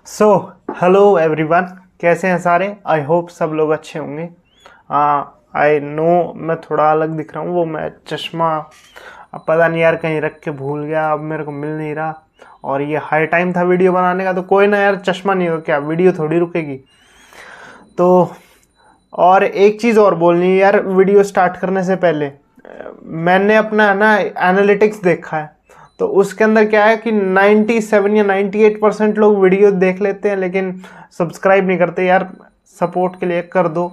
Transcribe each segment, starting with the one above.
So hello everyone, कैसे हैं सारे। आई होप सब लोग अच्छे होंगे। आई नो मैं थोड़ा अलग दिख रहा हूँ, वो मैं चश्मा अब पता नहीं यार कहीं रख के भूल गया, अब मेरे को मिल नहीं रहा। और ये हाई टाइम था वीडियो बनाने का, तो कोई ना यार, चश्मा नहीं हो क्या वीडियो थोड़ी रुकेगी। तो और एक चीज़ और बोलनी है यार, वीडियो स्टार्ट करने से पहले मैंने अपना ना एनालिटिक्स देखा है, तो उसके अंदर क्या है कि 97 या 98% लोग वीडियो देख लेते हैं लेकिन सब्सक्राइब नहीं करते। यार सपोर्ट के लिए कर दो,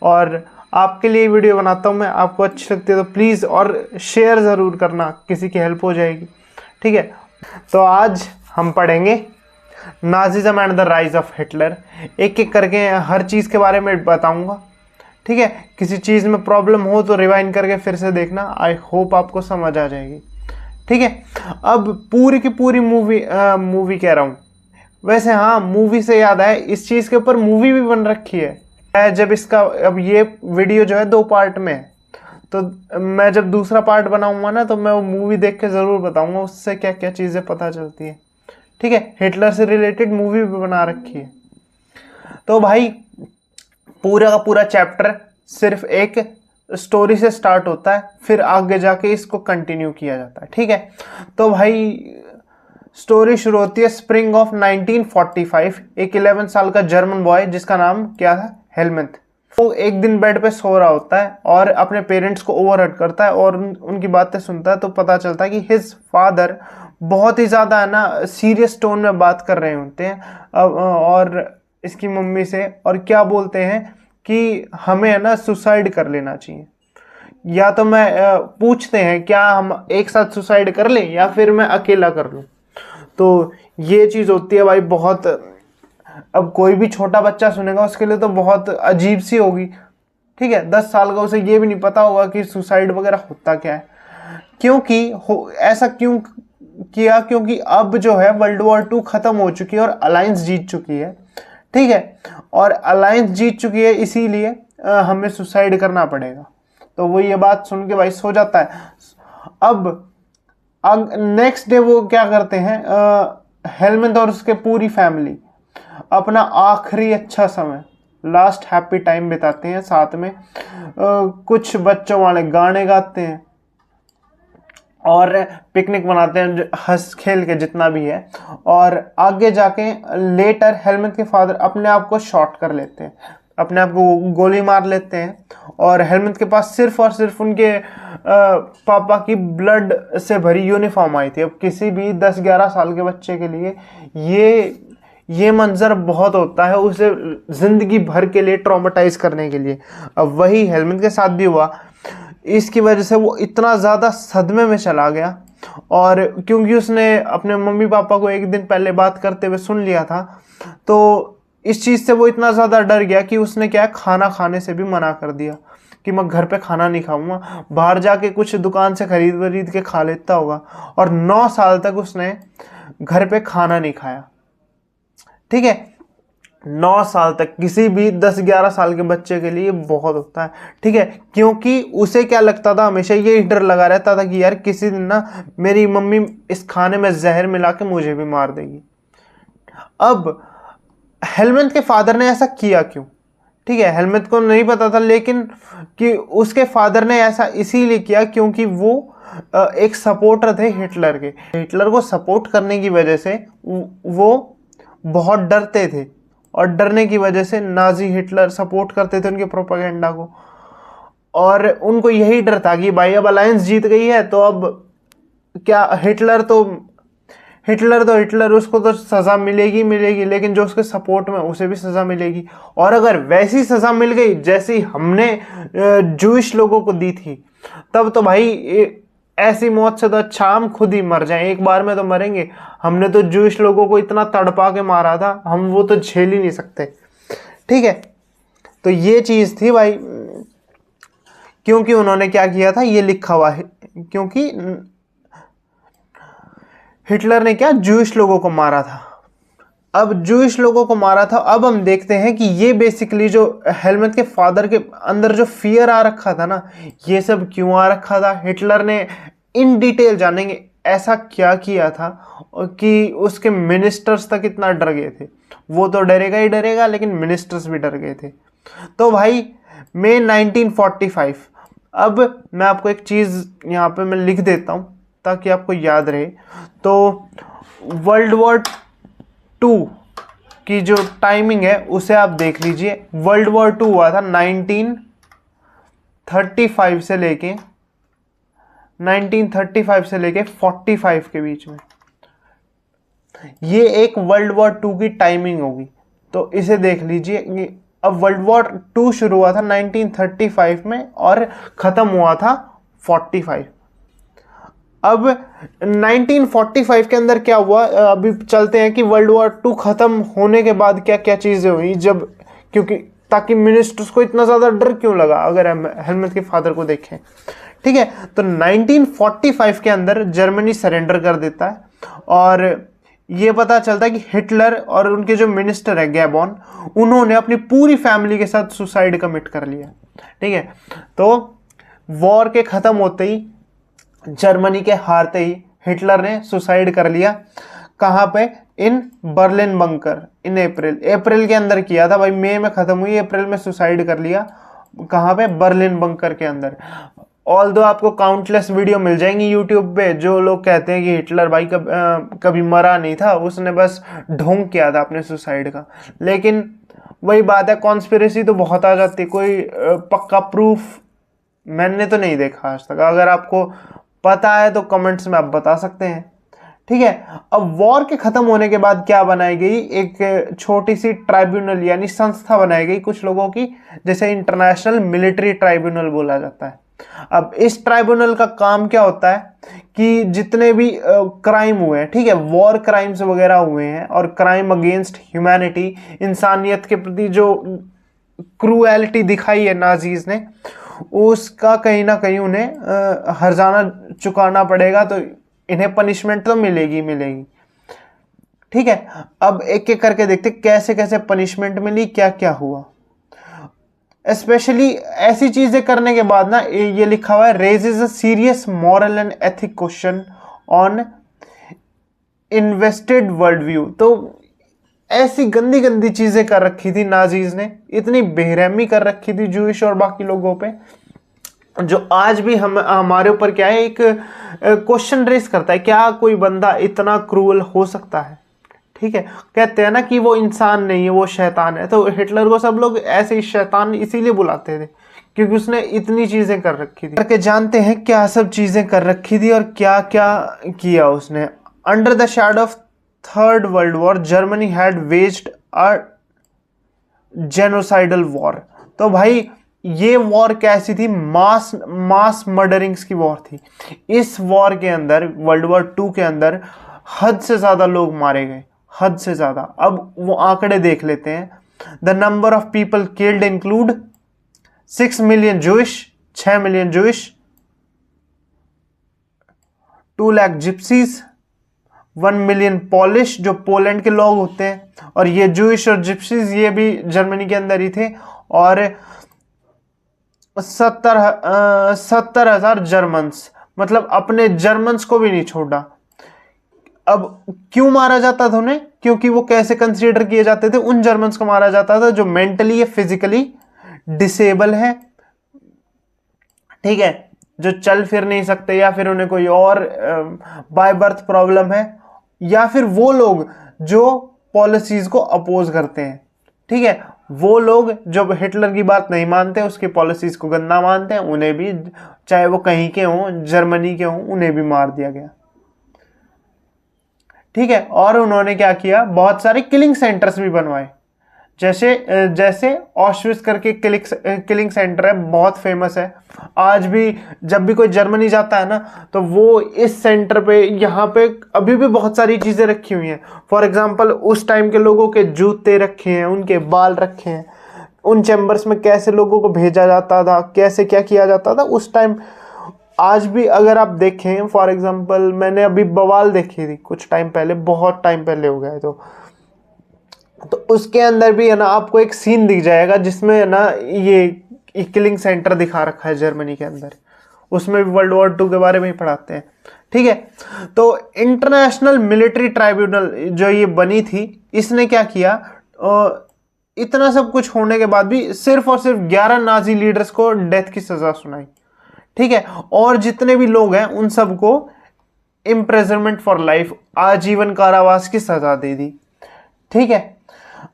और आपके लिए वीडियो बनाता हूँ मैं, आपको अच्छी लगती है तो प्लीज़ और शेयर ज़रूर करना, किसी की हेल्प हो जाएगी। ठीक है, तो आज हम पढ़ेंगे Nazism and the rise of Hitler. एक एक करके हर चीज़ के बारे में बताऊंगा। ठीक है, किसी चीज़ में प्रॉब्लम हो तो रिवाइंड करके फिर से देखना, आई होप आपको समझ आ जाएगी। ठीक है, अब पूरी की पूरी मूवी कह रहा हूँ, वैसे हाँ मूवी से याद आया, इस चीज़ के ऊपर मूवी भी बन रखी है। जब इसका अब ये वीडियो जो है 2 पार्ट में है, तो मैं जब दूसरा पार्ट बनाऊंगा ना तो मैं वो मूवी देख के ज़रूर बताऊंगा उससे क्या क्या चीज़ें पता चलती है। ठीक है, हिटलर से रिलेटेड मूवी भी बना रखी है। तो भाई पूरा का पूरा चैप्टर सिर्फ एक स्टोरी से स्टार्ट होता है, फिर आगे जाके इसको कंटिन्यू किया जाता है। ठीक है, तो भाई स्टोरी शुरू होती है स्प्रिंग ऑफ 1945। एक 11 साल का जर्मन बॉय जिसका नाम क्या था, हेलमेट, वो एक दिन बेड पे सो रहा होता है और अपने पेरेंट्स को ओवरहर्ड करता है और उनकी बातें सुनता है, तो पता चलता है कि हिज फादर बहुत ही ज़्यादा है ना सीरियस टोन में बात कर रहे होते हैं और इसकी मम्मी से, और क्या बोलते हैं कि हमें है ना सुसाइड कर लेना चाहिए, या तो मैं पूछते हैं क्या हम एक साथ सुसाइड कर लें या फिर मैं अकेला कर लूं। तो ये चीज़ होती है भाई बहुत, अब कोई भी छोटा बच्चा सुनेगा उसके लिए तो बहुत अजीब सी होगी। ठीक है, 10 साल का, उसे ये भी नहीं पता होगा कि सुसाइड वगैरह होता क्या है। क्योंकि ऐसा क्यों किया, क्योंकि अब जो है वर्ल्ड वॉर 2 खत्म हो चुकी है और अलायंस जीत चुकी है। ठीक है, और अलायंस जीत चुकी है, इसीलिए हमें सुसाइड करना पड़ेगा। तो वो ये बात सुन के भाई सो जाता है। अब नेक्स्ट डे वो क्या करते हैं, हेलमेट और उसके पूरी फैमिली अपना आखिरी अच्छा समय, लास्ट हैप्पी टाइम बिताते हैं साथ में। कुछ बच्चों वाले गाने गाते हैं और पिकनिक मनाते हैं, हंस खेल के जितना भी है। और आगे जाके लेटर हेलमेट के फादर अपने आप को शॉट कर लेते हैं, अपने आप को गोली मार लेते हैं। और हेलमेट के पास सिर्फ और सिर्फ उनके पापा की ब्लड से भरी यूनिफॉर्म आई थी। अब किसी भी 10-11 साल के बच्चे के लिए ये मंजर बहुत होता है, उसे जिंदगी भर के लिए ट्रॉमेटाइज करने के लिए। अब वही हेलमेट के साथ भी हुआ। इसकी वजह से वो इतना ज़्यादा सदमे में चला गया, और क्योंकि उसने अपने मम्मी पापा को एक दिन पहले बात करते हुए सुन लिया था, तो इस चीज़ से वो इतना ज़्यादा डर गया कि उसने क्या है, खाना खाने से भी मना कर दिया कि मैं घर पे खाना नहीं खाऊंगा, बाहर जाके कुछ दुकान से खरीद के खा लेता होगा। और 9 साल तक उसने घर पे खाना नहीं खाया। ठीक है, 9 साल तक किसी भी 10-11 साल के बच्चे के लिए बहुत होता है। ठीक है, क्योंकि उसे क्या लगता था, हमेशा ये डर लगा रहता था कि यार किसी दिन ना मेरी मम्मी इस खाने में जहर मिला के मुझे भी मार देगी। अब हेलमेट के फादर ने ऐसा किया क्यों? ठीक है, हेलमेट को नहीं पता था, लेकिन कि उसके फादर ने ऐसा इसीलिए किया क्योंकि वो एक सपोर्टर थे हिटलर के। हिटलर को सपोर्ट करने की वजह से वो बहुत डरते थे, और डरने की वजह से नाजी हिटलर सपोर्ट करते थे उनके प्रोपेगेंडा को। और उनको यही डर था कि भाई अब अलायंस जीत गई है, तो अब क्या हिटलर उसको तो सज़ा मिलेगी, लेकिन जो उसके सपोर्ट में उसे भी सज़ा मिलेगी। और अगर वैसी सज़ा मिल गई जैसी हमने जूइश लोगों को दी थी, तब तो भाई ऐसी मौत से तो अच्छा हम खुद ही मर जाएं, एक बार में तो मरेंगे। हमने तो जूइश लोगों को इतना तड़पा के मारा था, हम वो तो झेल ही नहीं सकते। ठीक है, तो ये चीज़ थी भाई, क्योंकि उन्होंने क्या किया था ये लिखा हुआ है, क्योंकि हिटलर ने क्या जूइश लोगों को मारा था। अब जूइश लोगों को मारा था, अब हम देखते हैं कि ये बेसिकली जो हेलमेट के फादर के अंदर जो फियर आ रखा था ना, ये सब क्यों आ रखा था, हिटलर ने इन डिटेल जानेंगे। ऐसा क्या किया था कि उसके मिनिस्टर्स तक इतना डर गए थे। वो तो डरेगा ही डरेगा, लेकिन मिनिस्टर्स भी डर गए थे। तो भाई मई 1945, अब मैं आपको एक चीज़ यहाँ पे मैं लिख देता हूँ ताकि आपको याद रहे। तो वर्ल्ड वॉर 2 की जो टाइमिंग है उसे आप देख लीजिए। वर्ल्ड वॉर 2 हुआ था 1935 से लेके 45 के बीच में। ये एक वर्ल्ड वॉर 2 की टाइमिंग होगी, तो इसे देख लीजिए। अब वर्ल्ड वॉर 2 शुरू हुआ था 1935 में और ख़त्म हुआ था 45। अब 1945 के अंदर क्या हुआ, अभी चलते हैं कि वर्ल्ड वॉर 2 ख़त्म होने के बाद क्या क्या चीज़ें हुई। जब क्योंकि ताकि मिनिस्टर्स को इतना ज़्यादा डर क्यों लगा, अगर हम हेलमेट के फादर को देखें, ठीक है। तो 1945 के अंदर जर्मनी सरेंडर कर देता है और ये पता चलता है कि हिटलर और उनके जो मिनिस्टर है गैबॉन, उन्होंने अपनी पूरी फैमिली के साथ सुसाइड कमिट कर लिया, ठीक है। तो वॉर के ख़त्म होते ही, जर्मनी के हारते ही हिटलर ने सुसाइड कर लिया। कहाँ पे? इन बर्लिन बंकर, इन अप्रैल के अंदर किया था भाई। मई में ख़त्म हुई, अप्रैल में सुसाइड कर लिया। कहाँ पे? बर्लिन बंकर के अंदर। ऑल दो आपको काउंटलेस वीडियो मिल जाएंगी यूट्यूब पे जो लोग कहते हैं कि हिटलर भाई कभी मरा नहीं था, उसने बस ढोंग किया था अपने सुसाइड का। लेकिन वही बात है, कॉन्स्पिरेसी तो बहुत आ जाती है, कोई पक्का प्रूफ मैंने तो नहीं देखा आज तक। अगर आपको पता है तो कमेंट्स में आप बता सकते हैं, ठीक है। अब वॉर के खत्म होने के बाद क्या बनाई गई? एक छोटी सी ट्राइब्यूनल यानी संस्था बनाई गई कुछ लोगों की, जैसे इंटरनेशनल मिलिट्री ट्राइब्यूनल बोला जाता है। अब इस ट्राइब्यूनल का काम क्या होता है कि जितने भी क्राइम हुए हैं, ठीक है, वॉर क्राइम्स वगैरह हुए हैं और क्राइम अगेंस्ट ह्यूमैनिटी, इंसानियत के प्रति जो क्रूएलिटी दिखाई है नाजीज ने, उसका कहीं ना कहीं उन्हें हर्जाना चुकाना पड़ेगा। तो इन्हें पनिशमेंट तो मिलेगी मिलेगी, ठीक है। अब एक एक करके देखते कैसे कैसे पनिशमेंट मिली, क्या क्या हुआ। स्पेशली ऐसी चीजें करने के बाद ना, ये लिखा हुआ है, raises a serious moral and ethic question on invested world view. तो ऐसी गंदी गंदी चीजें कर रखी थी नाजीज ने, इतनी बेरहमी कर रखी थी जूइश और बाकी लोगों पे, जो आज भी हमारे ऊपर क्या है, एक क्वेश्चन रेस करता है, क्या कोई बंदा इतना क्रूअल हो सकता है, ठीक है। कहते हैं ना कि वो इंसान नहीं है, वो शैतान है। तो हिटलर को सब लोग ऐसे ही शैतान इसीलिए बुलाते थे क्योंकि उसने इतनी चीजें कर रखी थी। करके जानते हैं क्या सब चीजें कर रखी थी और क्या क्या किया उसने। Under the shadow of third world war, Germany had waged a genocidal war. तो भाई ये वॉर कैसी थी? मास मर्डरिंग्स की वॉर थी। इस वॉर के अंदर, वर्ल्ड वॉर 2 के अंदर, हद से ज्यादा लोग मारे गए, हद से ज्यादा। अब वो आंकड़े देख लेते हैं। The number of people killed include 6 million Jewish, 6 million Jewish, 2 lakh gypsies, 1 million polish जो पोलैंड के लोग होते हैं, और ये जूइश और जिप्सीज ये भी जर्मनी के अंदर ही थे, और 70,000 जर्मन्स, मतलब अपने जर्मन्स को भी नहीं छोड़ा। अब क्यों मारा जाता था उन्हें? क्योंकि वो कैसे कंसीडर किए जाते थे? उन जर्मन्स को मारा जाता था जो मेंटली या फिजिकली डिसेबल है, ठीक है, जो चल फिर नहीं सकते, या फिर उन्हें कोई और बाय बर्थ प्रॉब्लम है, या फिर वो लोग जो पॉलिसीज को अपोज करते हैं, ठीक है। वो लोग जो हिटलर की बात नहीं मानते, उसकी पॉलिसीज को गंदा मानते हैं, उन्हें भी, चाहे वो कहीं के हों, जर्मनी के हों, उन्हें भी मार दिया गया, ठीक है। और उन्होंने क्या किया? बहुत सारे किलिंग सेंटर्स भी बनवाए, जैसे ऑश्विट्ज़ करके किलिंग सेंटर है, बहुत फेमस है। आज भी जब भी कोई जर्मनी जाता है ना, तो वो इस सेंटर पे, यहाँ पे अभी भी बहुत सारी चीज़ें रखी हुई हैं। फॉर एग्जांपल उस टाइम के लोगों के जूते रखे हैं, उनके बाल रखे हैं, उन चैम्बर्स में कैसे लोगों को भेजा जाता था, कैसे क्या किया जाता था उस टाइम। आज भी अगर आप देखें, फॉर एग्जांपल मैंने अभी बवाल देखी थी कुछ टाइम पहले, बहुत टाइम पहले हो गया है, तो उसके अंदर भी है ना आपको एक सीन दिख जाएगा जिसमें है ना ये किलिंग सेंटर दिखा रखा है जर्मनी के अंदर। उसमें भी वर्ल्ड वॉर 2 के बारे में ही पढ़ाते हैं, ठीक है। तो इंटरनेशनल मिलिट्री ट्राइब्यूनल जो ये बनी थी, इसने क्या किया, इतना सब कुछ होने के बाद भी सिर्फ और सिर्फ 11 नाजी लीडर्स को डेथ की सजा सुनाई, ठीक है। और जितने भी लोग हैं उन सबको इम्प्रिजनमेंट फॉर लाइफ, आजीवन कारावास की सजा दे दी, ठीक है।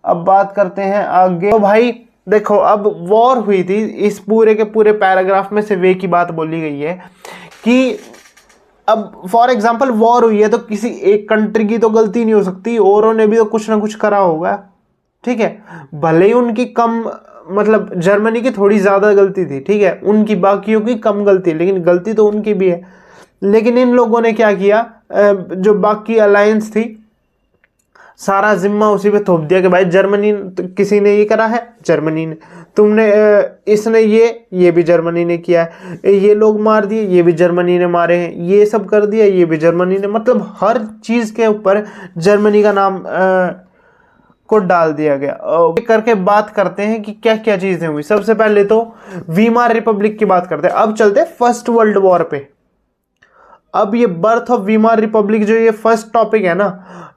अब बात करते हैं आगे। तो भाई देखो, अब वॉर हुई थी, इस पूरे के पूरे पैराग्राफ में सिर्फ एक ही बात बोली गई है कि अब फॉर एग्जांपल वॉर हुई है तो किसी एक कंट्री की तो गलती नहीं हो सकती, औरों ने भी तो कुछ ना कुछ करा होगा, ठीक है। भले ही उनकी कम, मतलब जर्मनी की थोड़ी ज्यादा गलती थी, ठीक है, उनकी बाकियों की कम गलती, लेकिन गलती तो उनकी भी है। लेकिन इन लोगों ने क्या किया, जो बाकी अलायंस थी, सारा जिम्मा उसी पे थोप दिया कि भाई जर्मनी, किसी ने ये करा है, जर्मनी ने, तुमने इसने ये भी जर्मनी ने किया है, ये लोग मार दिए, ये भी जर्मनी ने मारे हैं, ये सब कर दिया, ये भी जर्मनी ने, मतलब हर चीज के ऊपर जर्मनी का नाम को डाल दिया गया। करके बात करते हैं कि क्या क्या चीजें हुई। सबसे पहले तो वीमार रिपब्लिक की बात करते हैं। अब चलते हैं फर्स्ट वर्ल्ड वॉर पे। अब ये बर्थ ऑफ वीमार रिपब्लिक जो ये फर्स्ट टॉपिक है ना,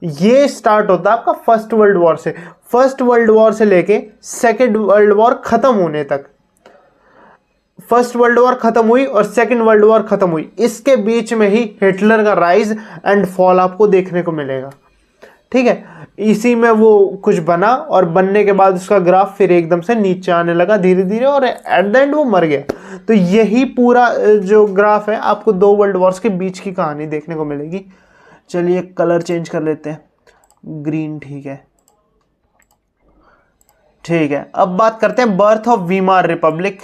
ये स्टार्ट होता है आपका फर्स्ट वर्ल्ड वॉर से। फर्स्ट वर्ल्ड वॉर से लेके सेकेंड वर्ल्ड वॉर खत्म होने तक, फर्स्ट वर्ल्ड वॉर खत्म हुई और सेकेंड वर्ल्ड वॉर खत्म हुई, इसके बीच में ही हिटलर का राइज एंड फॉल आपको देखने को मिलेगा, ठीक है। इसी में वो कुछ बना और बनने के बाद उसका ग्राफ फिर एकदम से नीचे आने लगा धीरे धीरे, और एट द एंड वो मर गया। तो यही पूरा जो ग्राफ है आपको दो वर्ल्ड वॉर्स के बीच की कहानी देखने को मिलेगी। चलिए कलर चेंज कर लेते हैं, ग्रीन, ठीक है, ठीक है। अब बात करते हैं बर्थ ऑफ वीमार रिपब्लिक।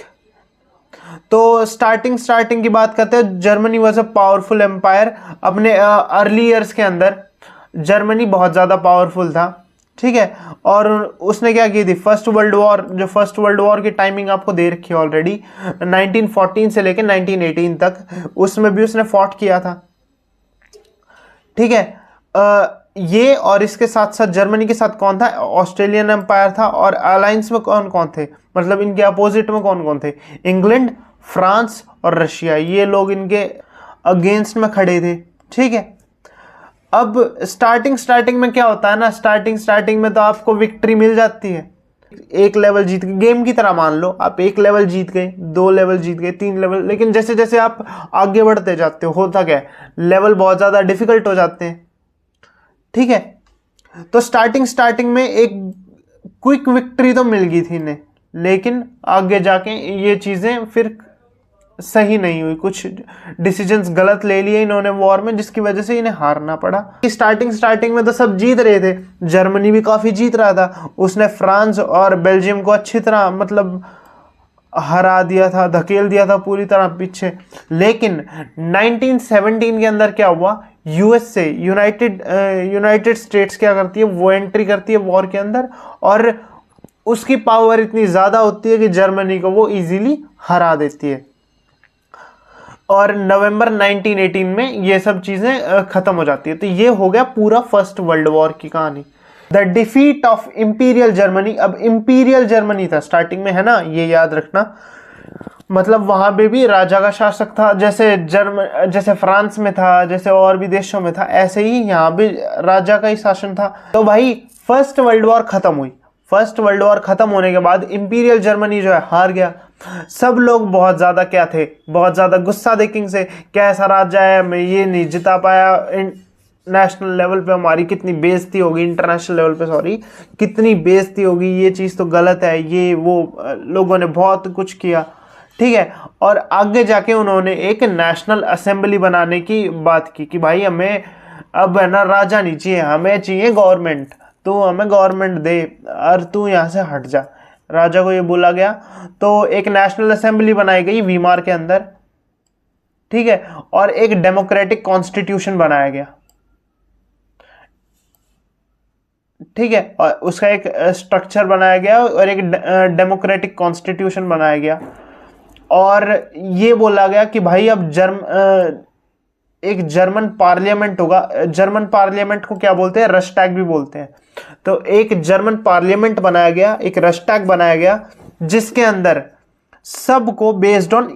तो स्टार्टिंग की बात करते हैं। Germany was a powerful empire. अपने अर्ली ईयर्स के अंदर जर्मनी बहुत ज़्यादा पावरफुल था, ठीक है। और उसने क्या की थी, फर्स्ट वर्ल्ड वॉर, जो फर्स्ट वर्ल्ड वॉर की टाइमिंग आपको दे रखी है ऑलरेडी, 1914 से लेकर 1918 तक, उसमें भी उसने फॉट किया था, ठीक है। ये और इसके साथ साथ जर्मनी के साथ कौन था, ऑस्ट्रेलियन एम्पायर था। और अलायंस में कौन कौन थे, मतलब इनके अपोजिट में कौन कौन थे, इंग्लैंड, फ्रांस और रशिया, ये लोग इनके अगेंस्ट में खड़े थे, ठीक है। अब स्टार्टिंग में क्या होता है ना, स्टार्टिंग में तो आपको विक्ट्री मिल जाती है, एक लेवल जीत गए, गेम की तरह मान लो आप एक लेवल जीत गए, 2 लेवल जीत गए, 3 लेवल, लेकिन जैसे जैसे आप आगे बढ़ते जाते हो, होता क्या है, लेवल बहुत ज्यादा डिफिकल्ट हो जाते हैं, ठीक है। तो स्टार्टिंग में एक क्विक विक्ट्री तो मिल गई थी इन्हें, लेकिन आगे जाके ये चीजें फिर सही नहीं हुई, कुछ डिसीजंस गलत ले लिए इन्होंने वॉर में, जिसकी वजह से इन्हें हारना पड़ा। स्टार्टिंग में तो सब जीत रहे थे, जर्मनी भी काफी जीत रहा था, उसने फ्रांस और बेल्जियम को अच्छी तरह मतलब हरा दिया था, धकेल दिया था पूरी तरह पीछे। लेकिन 1917 के अंदर क्या हुआ, यूएस से यूनाइटेड स्टेट्स क्या करती है, वो एंट्री करती है वॉर के अंदर, और उसकी पावर इतनी ज्यादा होती है कि जर्मनी को वो इजीली हरा देती है। और नवंबर 1918 में ये सब चीजें खत्म हो जाती है। तो ये हो गया पूरा फर्स्ट वर्ल्ड वॉर की कहानी। The defeat of imperial Germany. अब इंपीरियल जर्मनी था स्टार्टिंग में, है ना, ये याद रखना, मतलब वहां पे भी राजा का शासक था, जैसे फ्रांस में था, जैसे और भी देशों में था, ऐसे ही यहाँ भी राजा का ही शासन था। तो भाई फर्स्ट वर्ल्ड वॉर खत्म हुई। फर्स्ट वर्ल्ड वॉर खत्म होने के बाद इंपीरियल जर्मनी जो है हार गया। सब लोग बहुत ज्यादा क्या थे, बहुत ज्यादा गुस्सा थे किंग से, क्या ऐसा राजा है, मैं ये नहीं जिता पाया, नेशनल लेवल पे हमारी कितनी बेइज्जती होगी, इंटरनेशनल लेवल पे सॉरी, कितनी बेइज्जती होगी, ये चीज तो गलत है, ये वो लोगों ने बहुत कुछ किया, ठीक है। और आगे जाके उन्होंने एक नेशनल असेंबली बनाने की बात की कि भाई हमें अब है ना राजा नहीं चाहिए, हमें चाहिए गवर्नमेंट, तू हमें गवर्नमेंट दे और तू यहाँ से हट जा, राजा को ये बोला गया। तो एक नेशनल असेंबली बनाई गई वीमार के अंदर, ठीक है, और एक डेमोक्रेटिक कॉन्स्टिट्यूशन बनाया गया, ठीक है, और उसका एक स्ट्रक्चर बनाया गया और एक डेमोक्रेटिक कॉन्स्टिट्यूशन बनाया गया। और ये बोला गया कि भाई अब एक जर्मन पार्लियामेंट होगा। जर्मन पार्लियामेंट को क्या बोलते हैं, रश्टैग भी बोलते हैं। तो एक जर्मन पार्लियामेंट बनाया गया, एक रश्टैग बनाया गया, जिसके अंदर सबको based on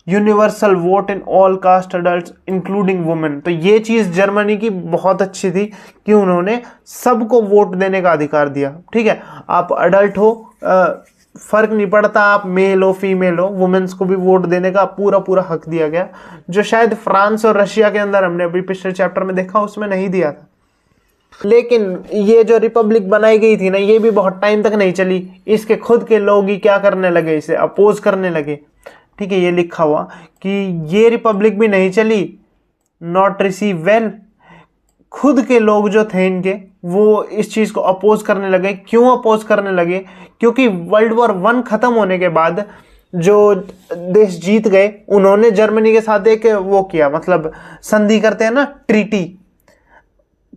universal vote in all cast adult including women. तो ये चीज़ जर्मनी की बहुत अच्छी थी कि उन्होंने सबको वोट देने का अधिकार दिया। ठीक है, आप अडल्ट हो, फर्क नहीं पड़ता आप मेल हो फीमेल हो, वुमेन्स को भी वोट देने का पूरा पूरा हक दिया गया, जो शायद फ्रांस और रशिया के अंदर हमने अभी पिछले चैप्टर में देखा उसमें नहीं दिया था। लेकिन ये जो रिपब्लिक बनाई गई थी ना, ये भी बहुत टाइम तक नहीं चली। इसके खुद के लोग ही क्या करने लगे, इसे अपोज करने लगे। ठीक है, ये लिखा हुआ कि ये रिपब्लिक भी नहीं चली, नॉट रिसीव वेल। खुद के लोग जो थे इनके, वो इस चीज को अपोज करने लगे। क्यों अपोज करने लगे? क्योंकि वर्ल्ड वॉर 1 खत्म होने के बाद जो देश जीत गए, उन्होंने जर्मनी के साथ एक वो किया, मतलब संधि करते हैं ना, ट्रीटी,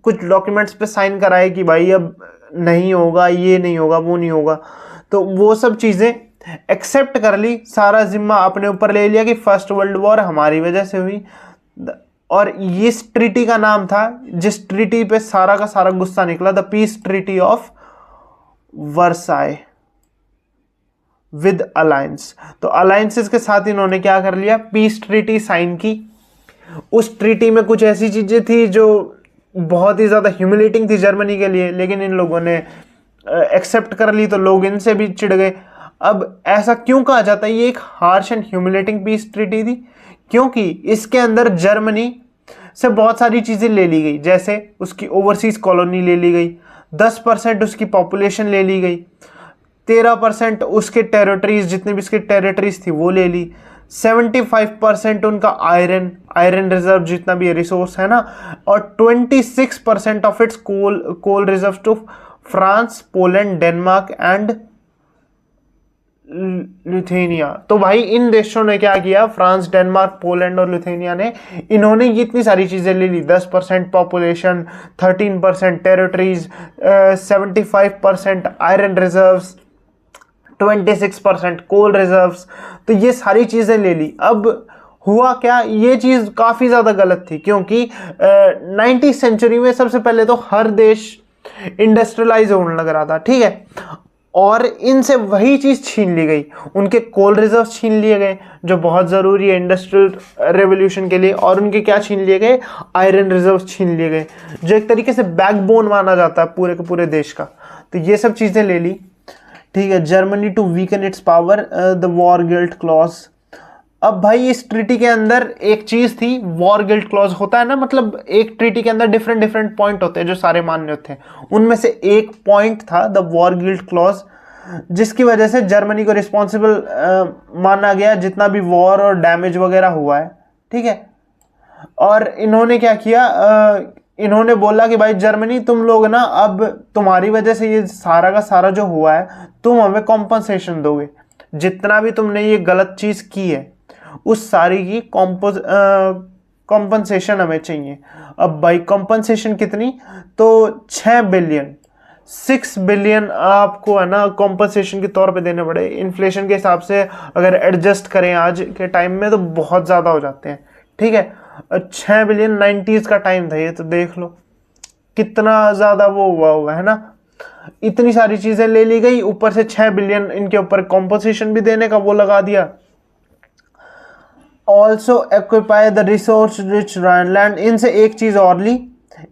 कुछ डॉक्यूमेंट्स पे साइन कराए कि भाई अब नहीं होगा, ये नहीं होगा, वो नहीं होगा। तो वो सब चीजें एक्सेप्ट कर ली, सारा जिम्मा अपने ऊपर ले लिया कि फर्स्ट वर्ल्ड वॉर हमारी वजह से हुई। और इस ट्रीटी का नाम था, जिस ट्रीटी पे सारा का सारा गुस्सा निकला, the peace treaty of Versailles with alliance. तो अलायंसेस के साथ इन्होंने क्या कर लिया, पीस ट्रीटी साइन की। उस ट्रीटी में कुछ ऐसी चीजें थी जो बहुत ही ज्यादा ह्यूमिलेटिंग थी जर्मनी के लिए, लेकिन इन लोगों ने एक्सेप्ट कर ली, तो लोग इनसे भी चिढ़ गए। अब ऐसा क्यों कहा जाता है ये एक harsh and humiliating peace treaty थी? क्योंकि इसके अंदर जर्मनी से बहुत सारी चीजें ले ली गई, जैसे उसकी ओवरसीज कॉलोनी ले ली गई, 10% उसकी पॉपुलेशन ले ली गई, 13% उसके टेरिटरीज, जितनी भी उसकी टेरिटरीज थी वो ले ली, 75% उनका आयरन रिजर्व जितना भी रिसोर्स है ना, और 26% of its coal reserve to France, Poland, Denmark and Lithuania. तो भाई इन देशों ने क्या किया, फ्रांस, डेनमार्क, पोलैंड और लिथुआनिया ने, इन्होंने ये इतनी सारी चीजें ले ली, 10% population, 13% territories, 75% iron reserves, 26% coal reserves. तो ये सारी चीजें ले ली। अब हुआ क्या, ये चीज काफी ज्यादा गलत थी, क्योंकि 19वीं सेंचुरी में सबसे पहले तो हर देश इंडस्ट्रियलाइज होने लग रहा था। ठीक है, और इनसे वही चीज छीन ली गई, उनके कोल रिजर्व छीन लिए गए जो बहुत जरूरी है इंडस्ट्रियल रेवोल्यूशन के लिए, और उनके क्या छीन लिए गए, आयरन रिजर्व छीन लिए गए, जो एक तरीके से बैकबोन माना जाता है पूरे के पूरे देश का। तो ये सब चीजें ले ली। ठीक है, Germany to weaken its power, the war guilt clause. अब भाई इस ट्रीटी के अंदर एक चीज थी, वॉर गिल्ट क्लॉज होता है ना, मतलब एक ट्रीटी के अंदर डिफरेंट डिफरेंट पॉइंट होते हैं जो सारे मान्य होते हैं, उनमें से एक पॉइंट था द वॉर गिल्ट क्लॉज, जिसकी वजह से जर्मनी को रिस्पॉन्सिबल माना गया जितना भी वॉर और डैमेज वगैरह हुआ है। ठीक है, और इन्होंने क्या किया, इन्होंने बोला कि भाई जर्मनी तुम लोग ना, अब तुम्हारी वजह से ये सारा का सारा जो हुआ है, तुम हमें कॉम्पनसेशन दोगे, जितना भी तुमने ये गलत चीज की है उस सारी की कॉम्पनसेशन हमें चाहिए। अब भाई कॉम्पनसेशन कितनी, तो 6 बिलियन आपको है ना कॉम्पनसेशन के तौर पे देने पड़े। इन्फ्लेशन के हिसाब से अगर एडजस्ट करें आज के टाइम में तो बहुत ज़्यादा हो जाते हैं। ठीक है, 6 बिलियन 90s का टाइम था ये, तो देख लो कितना ज़्यादा वो हुआ होगा, है ना। इतनी सारी चीज़ें ले ली गई, ऊपर से 6 बिलियन इनके ऊपर कॉम्पनसेशन भी देने का वो लगा दिया। Also occupy the resource rich Rhineland. इनसे एक चीज और ली,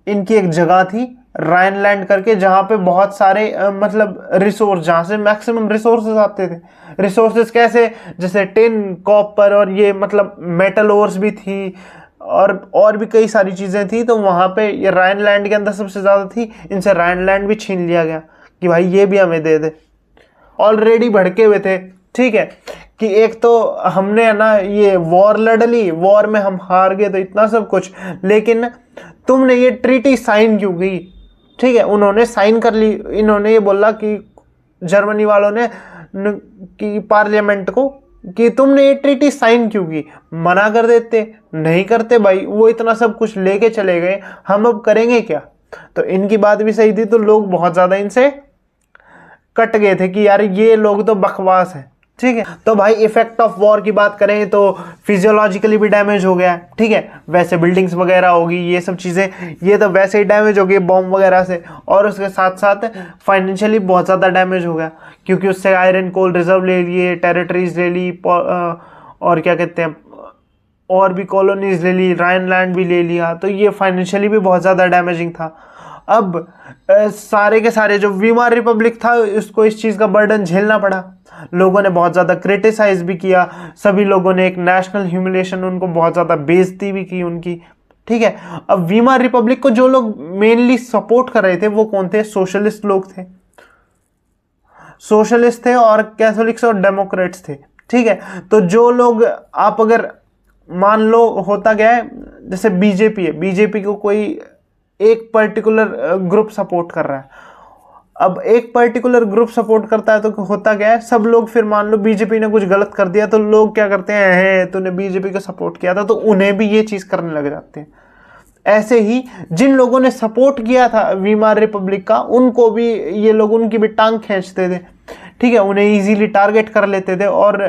इनकी एक जगह थी राइनलैंड करके, जहां पे बहुत सारे मतलब रिसोर्स, जहां से मैक्सिमम रिसोर्सेज आते थे। रिसोर्सेज कैसे, जैसे टिन, कॉपर और ये मतलब मेटल ओर्स भी थी, और भी कई सारी चीजें थी। तो वहां पे ये राइनलैंड के अंदर सबसे ज्यादा थी, इनसे राइनलैंड भी छीन लिया गया कि भाई ये भी हमें दे दे। ऑलरेडी भड़के हुए थे। ठीक है, कि एक तो हमने है ना ये वॉर लड़ ली, वॉर में हम हार गए, तो इतना सब कुछ, लेकिन तुमने ये ट्रीटी साइन क्यों की? ठीक है, उन्होंने साइन कर ली। इन्होंने ये बोला कि जर्मनी वालों ने कि पार्लियामेंट को कि तुमने ये ट्रीटी साइन क्यों की? मना कर देते, नहीं करते भाई, वो इतना सब कुछ लेके चले गए, हम अब करेंगे क्या? तो इनकी बात भी सही थी, तो लोग बहुत ज्यादा इनसे कट गए थे कि यार ये लोग तो बकवास है। ठीक है, तो भाई इफेक्ट ऑफ वॉर की बात करें तो फिजियोलॉजिकली भी डैमेज हो गया। ठीक है, वैसे बिल्डिंग्स वगैरह होगी, ये सब चीजें, ये तो वैसे ही डैमेज हो गई बॉम्ब वगैरह से, और उसके साथ साथ फाइनेंशियली बहुत ज्यादा डैमेज हो गया, क्योंकि उससे आयरन कोल रिजर्व ले लिए, टेरिटरीज ले ली, और क्या कहते हैं, और भी कॉलोनीज ले ली, राइनलैंड भी ले लिया, तो ये फाइनेंशियली भी बहुत ज़्यादा डैमेजिंग था। अब सारे के सारे जो वीमार रिपब्लिक था उसको इस चीज़ का बर्डन झेलना पड़ा। लोगों ने बहुत ज़्यादा क्रिटिसाइज भी किया, सभी लोगों ने एक नेशनल ह्यूमिलेशन, उनको बहुत ज़्यादा बेइज्जती भी की उनकी, ठीक है। अब वीमार रिपब्लिक को जो लोग मेनली सपोर्ट कर रहे थे वो कौन थे? सोशलिस्ट लोग थे, सोशलिस्ट थे और कैथोलिक्स और डेमोक्रेट्स थे, ठीक है। तो जो लोग, आप अगर मान लो होता गया है जैसे बीजेपी है, बीजेपी को कोई एक पर्टिकुलर ग्रुप सपोर्ट कर रहा है, अब एक पर्टिकुलर ग्रुप सपोर्ट करता है तो होता क्या है, सब लोग फिर मान लो बीजेपी ने कुछ गलत कर दिया तो लोग क्या करते हैं, है तूने बीजेपी को सपोर्ट किया था, तो उन्हें भी ये चीज करने लग जाते हैं। ऐसे ही जिन लोगों ने सपोर्ट किया था वीमार रिपब्लिक का, उनको भी ये लोग, उनकी भी टांग खींचते थे, ठीक है, उन्हें इजीली टारगेट कर लेते थे और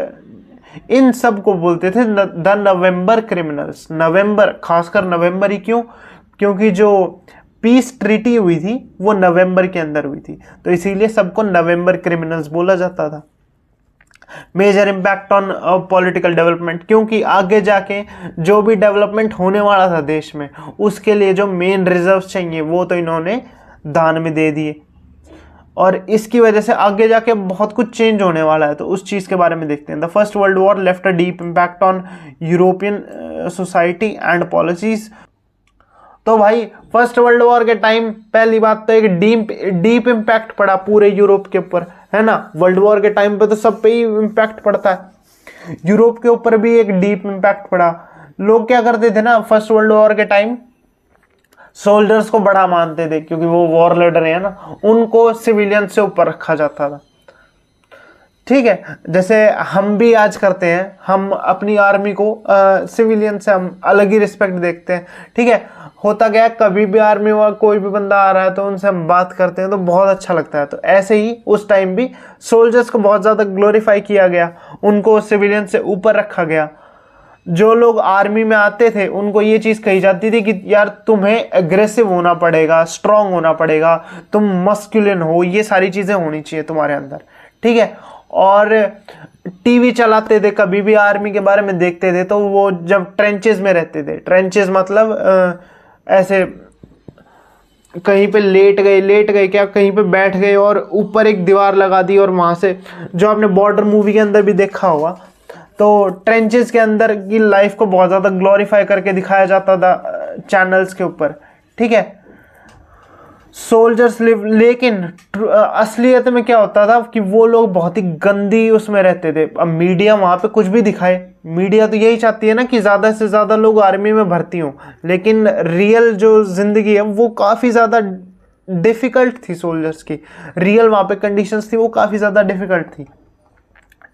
इन सब को बोलते थे द नवंबर क्रिमिनल्स। नवंबर, खासकर नवंबर ही क्यों? क्योंकि जो पीस ट्रीटी हुई थी वो नवंबर के अंदर हुई थी, तो इसीलिए सबको नवंबर क्रिमिनल्स बोला जाता था। Major impact on political development, क्योंकि आगे जाके जो भी डेवलपमेंट होने वाला था देश में, उसके लिए जो मेन रिजर्व्स चाहिए वो तो इन्होंने दान में दे दिए, और इसकी वजह से आगे जाके बहुत कुछ चेंज होने वाला है, तो उस चीज़ के बारे में देखते हैं। The first world war left a deep impact on European society and policies. तो भाई फर्स्ट वर्ल्ड वॉर के टाइम पहली बात तो एक डीप इम्पैक्ट पड़ा पूरे यूरोप के ऊपर, है ना। वर्ल्ड वॉर के टाइम पे तो सब पे ही इम्पैक्ट पड़ता है, यूरोप के ऊपर भी एक डीप इम्पैक्ट पड़ा। लोग क्या करते थे ना फर्स्ट वर्ल्ड वॉर के टाइम, सोल्जर्स को बड़ा मानते थे क्योंकि वो वॉर लड़ रहे हैं ना, उनको सिविलियन से ऊपर रखा जाता था, ठीक है। जैसे हम भी आज करते हैं, हम अपनी आर्मी को सिविलियन से हम अलग ही रिस्पेक्ट देखते हैं, ठीक है। होता गया कभी भी आर्मी में कोई भी बंदा आ रहा है तो उनसे हम बात करते हैं तो बहुत अच्छा लगता है। तो ऐसे ही उस टाइम भी सोल्जर्स को बहुत ज़्यादा ग्लोरीफाई किया गया, उनको सिविलियन से ऊपर रखा गया। जो लोग आर्मी में आते थे उनको ये चीज़ कही जाती थी कि यार तुम्हें एग्रेसिव होना पड़ेगा, स्ट्रांग होना पड़ेगा, तुम मस्कुलिन हो, ये सारी चीज़ें होनी चाहिए तुम्हारे अंदर, ठीक है। और टीवी चलाते थे, कभी भी आर्मी के बारे में देखते थे तो वो जब ट्रेंचेस में रहते थे, ट्रेंचेस मतलब ऐसे कहीं पे लेट गए क्या, कहीं पे बैठ गए और ऊपर एक दीवार लगा दी और वहां से, जो आपने बॉर्डर मूवी के अंदर भी देखा होगा, तो ट्रेंचेस के अंदर की लाइफ को बहुत ज़्यादा ग्लोरीफाई करके दिखाया जाता था चैनल्स के ऊपर, ठीक है। सोल्जर्स लिव, लेकिन असलियत में क्या होता था कि वो लोग बहुत ही गंदी उसमें रहते थे। अब मीडिया वहाँ पे कुछ भी दिखाए, मीडिया तो यही चाहती है ना कि ज़्यादा से ज़्यादा लोग आर्मी में भर्ती हों, लेकिन रियल जो ज़िंदगी है वो काफ़ी ज़्यादा डिफ़िकल्ट थी सोल्जर्स की, रियल वहाँ पे कंडीशंस थी वो काफ़ी ज़्यादा डिफ़िकल्ट थी,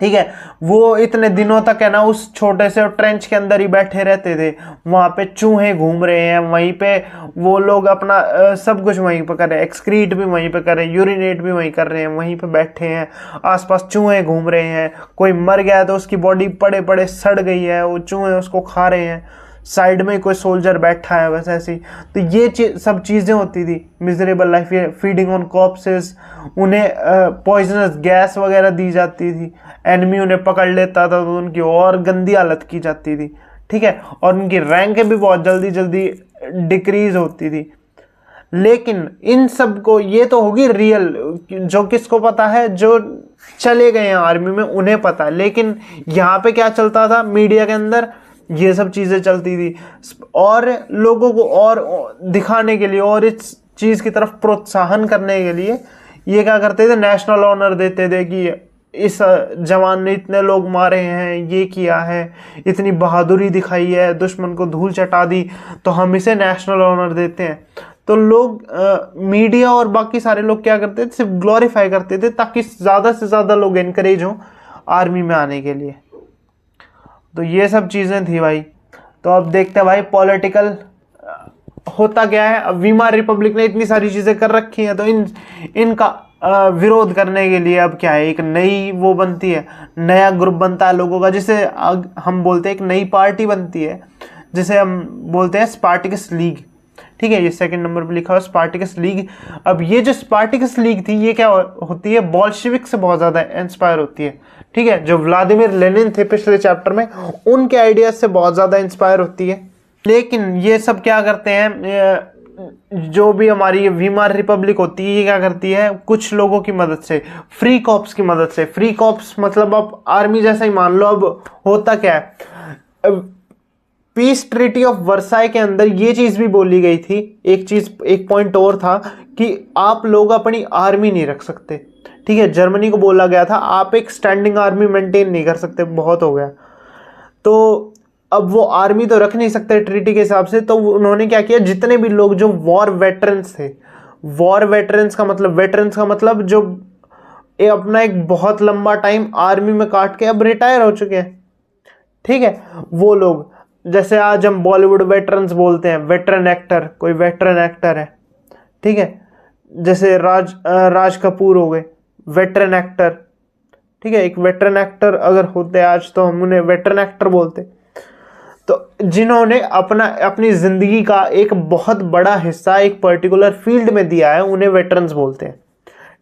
ठीक है। वो इतने दिनों तक है ना उस छोटे से ट्रेंच के अंदर ही बैठे रहते थे, वहाँ पे चूहे घूम रहे हैं, वहीं पे वो लोग अपना सब कुछ वहीं पे कर रहे हैं, एक्सक्रीट भी वहीं पे कर रहे हैं, यूरिनेट भी वहीं कर रहे हैं, वहीं पे बैठे हैं, आसपास चूहे घूम रहे हैं, कोई मर गया है तो उसकी बॉडी पड़े पड़े सड़ गई है, वो चूहे उसको खा रहे हैं, साइड में कोई सोल्जर बैठा है, बस ऐसी। तो ये सब चीज़ें होती थी, मिजरेबल लाइफ, फीडिंग ऑन कॉर्प्सेस, उन्हें पॉइजनस गैस वगैरह दी जाती थी, एनिमी उन्हें पकड़ लेता था तो उनकी और गंदी हालत की जाती थी, ठीक है। और उनकी रैंक भी बहुत जल्दी जल्दी डिक्रीज होती थी। लेकिन इन सब को, ये तो होगी रियल, जो किसको पता है, जो चले गए हैं आर्मी में उन्हें पता है। लेकिन यहाँ पे क्या चलता था मीडिया के अंदर, ये सब चीज़ें चलती थी, और लोगों को और दिखाने के लिए और इस चीज़ की तरफ प्रोत्साहन करने के लिए ये क्या करते थे, नेशनल ऑनर देते थे कि इस जवान ने इतने लोग मारे हैं, ये किया है, इतनी बहादुरी दिखाई है, दुश्मन को धूल चटा दी, तो हम इसे नेशनल ऑनर देते हैं। तो लोग मीडिया और बाकी सारे लोग क्या करते थे, सिर्फ ग्लोरीफाई करते थे ताकि ज़्यादा से ज़्यादा लोग इनकरेज हों आर्मी में आने के लिए। तो ये सब चीज़ें थी भाई। तो अब देखते हैं भाई पॉलिटिकल होता क्या है। अब वीमार रिपब्लिक ने इतनी सारी चीज़ें कर रखी हैं, तो इनका विरोध करने के लिए अब क्या है, एक नई वो बनती है, नया ग्रुप बनता है लोगों का, जिसे हम बोलते हैं एक नई पार्टी बनती है, जिसे हम बोलते हैं स्पार्टकस लीग, ठीक है, ये सेकंड नंबर पे लिखा हुआ स्पार्टिकस लीग। अब ये जो स्पार्टिकस लीग थी ये क्या होती है, बोल्शेविक से बहुत ज़्यादा इंस्पायर होती है। ठीक है, जो व्लादिमीर लेनिन थे पिछले चैप्टर में, उनके आइडियाज से बहुत ज़्यादा इंस्पायर होती है। लेकिन ये सब क्या करते हैं, जो भी हमारी वीमार रिपब्लिक होती है ये क्या करती है, कुछ लोगों की मदद से, फ्री कॉप्स की मदद से। फ्री कॉप्स मतलब आप आर्मी जैसा ही मान लो। अब होता क्या है, पीस ट्रीटी ऑफ वर्साई के अंदर ये चीज भी बोली गई थी, एक पॉइंट और था कि आप लोग अपनी आर्मी नहीं रख सकते। ठीक है, जर्मनी को बोला गया था आप एक स्टैंडिंग आर्मी मेंटेन नहीं कर सकते, बहुत हो गया। तो अब वो आर्मी तो रख नहीं सकते ट्रीटी के हिसाब से, तो उन्होंने क्या किया, जितने भी लोग जो वॉर वेटरन्स थे, वॉर वेटरन्स का मतलब जो अपना एक बहुत लंबा टाइम आर्मी में काट के अब रिटायर हो चुके हैं। ठीक है, वो लोग, जैसे आज हम बॉलीवुड वेटरन्स बोलते हैं, वेटरन एक्टर, कोई वेटरन एक्टर है। ठीक है, जैसे राज कपूर हो गए, वेटरन एक्टर। ठीक है, एक वेटरन एक्टर अगर होते आज तो हम उन्हें वेटरन एक्टर बोलते। तो जिन्होंने अपनी जिंदगी का एक बहुत बड़ा हिस्सा एक पर्टिकुलर फील्ड में दिया है, उन्हें वेटरन्स बोलते हैं।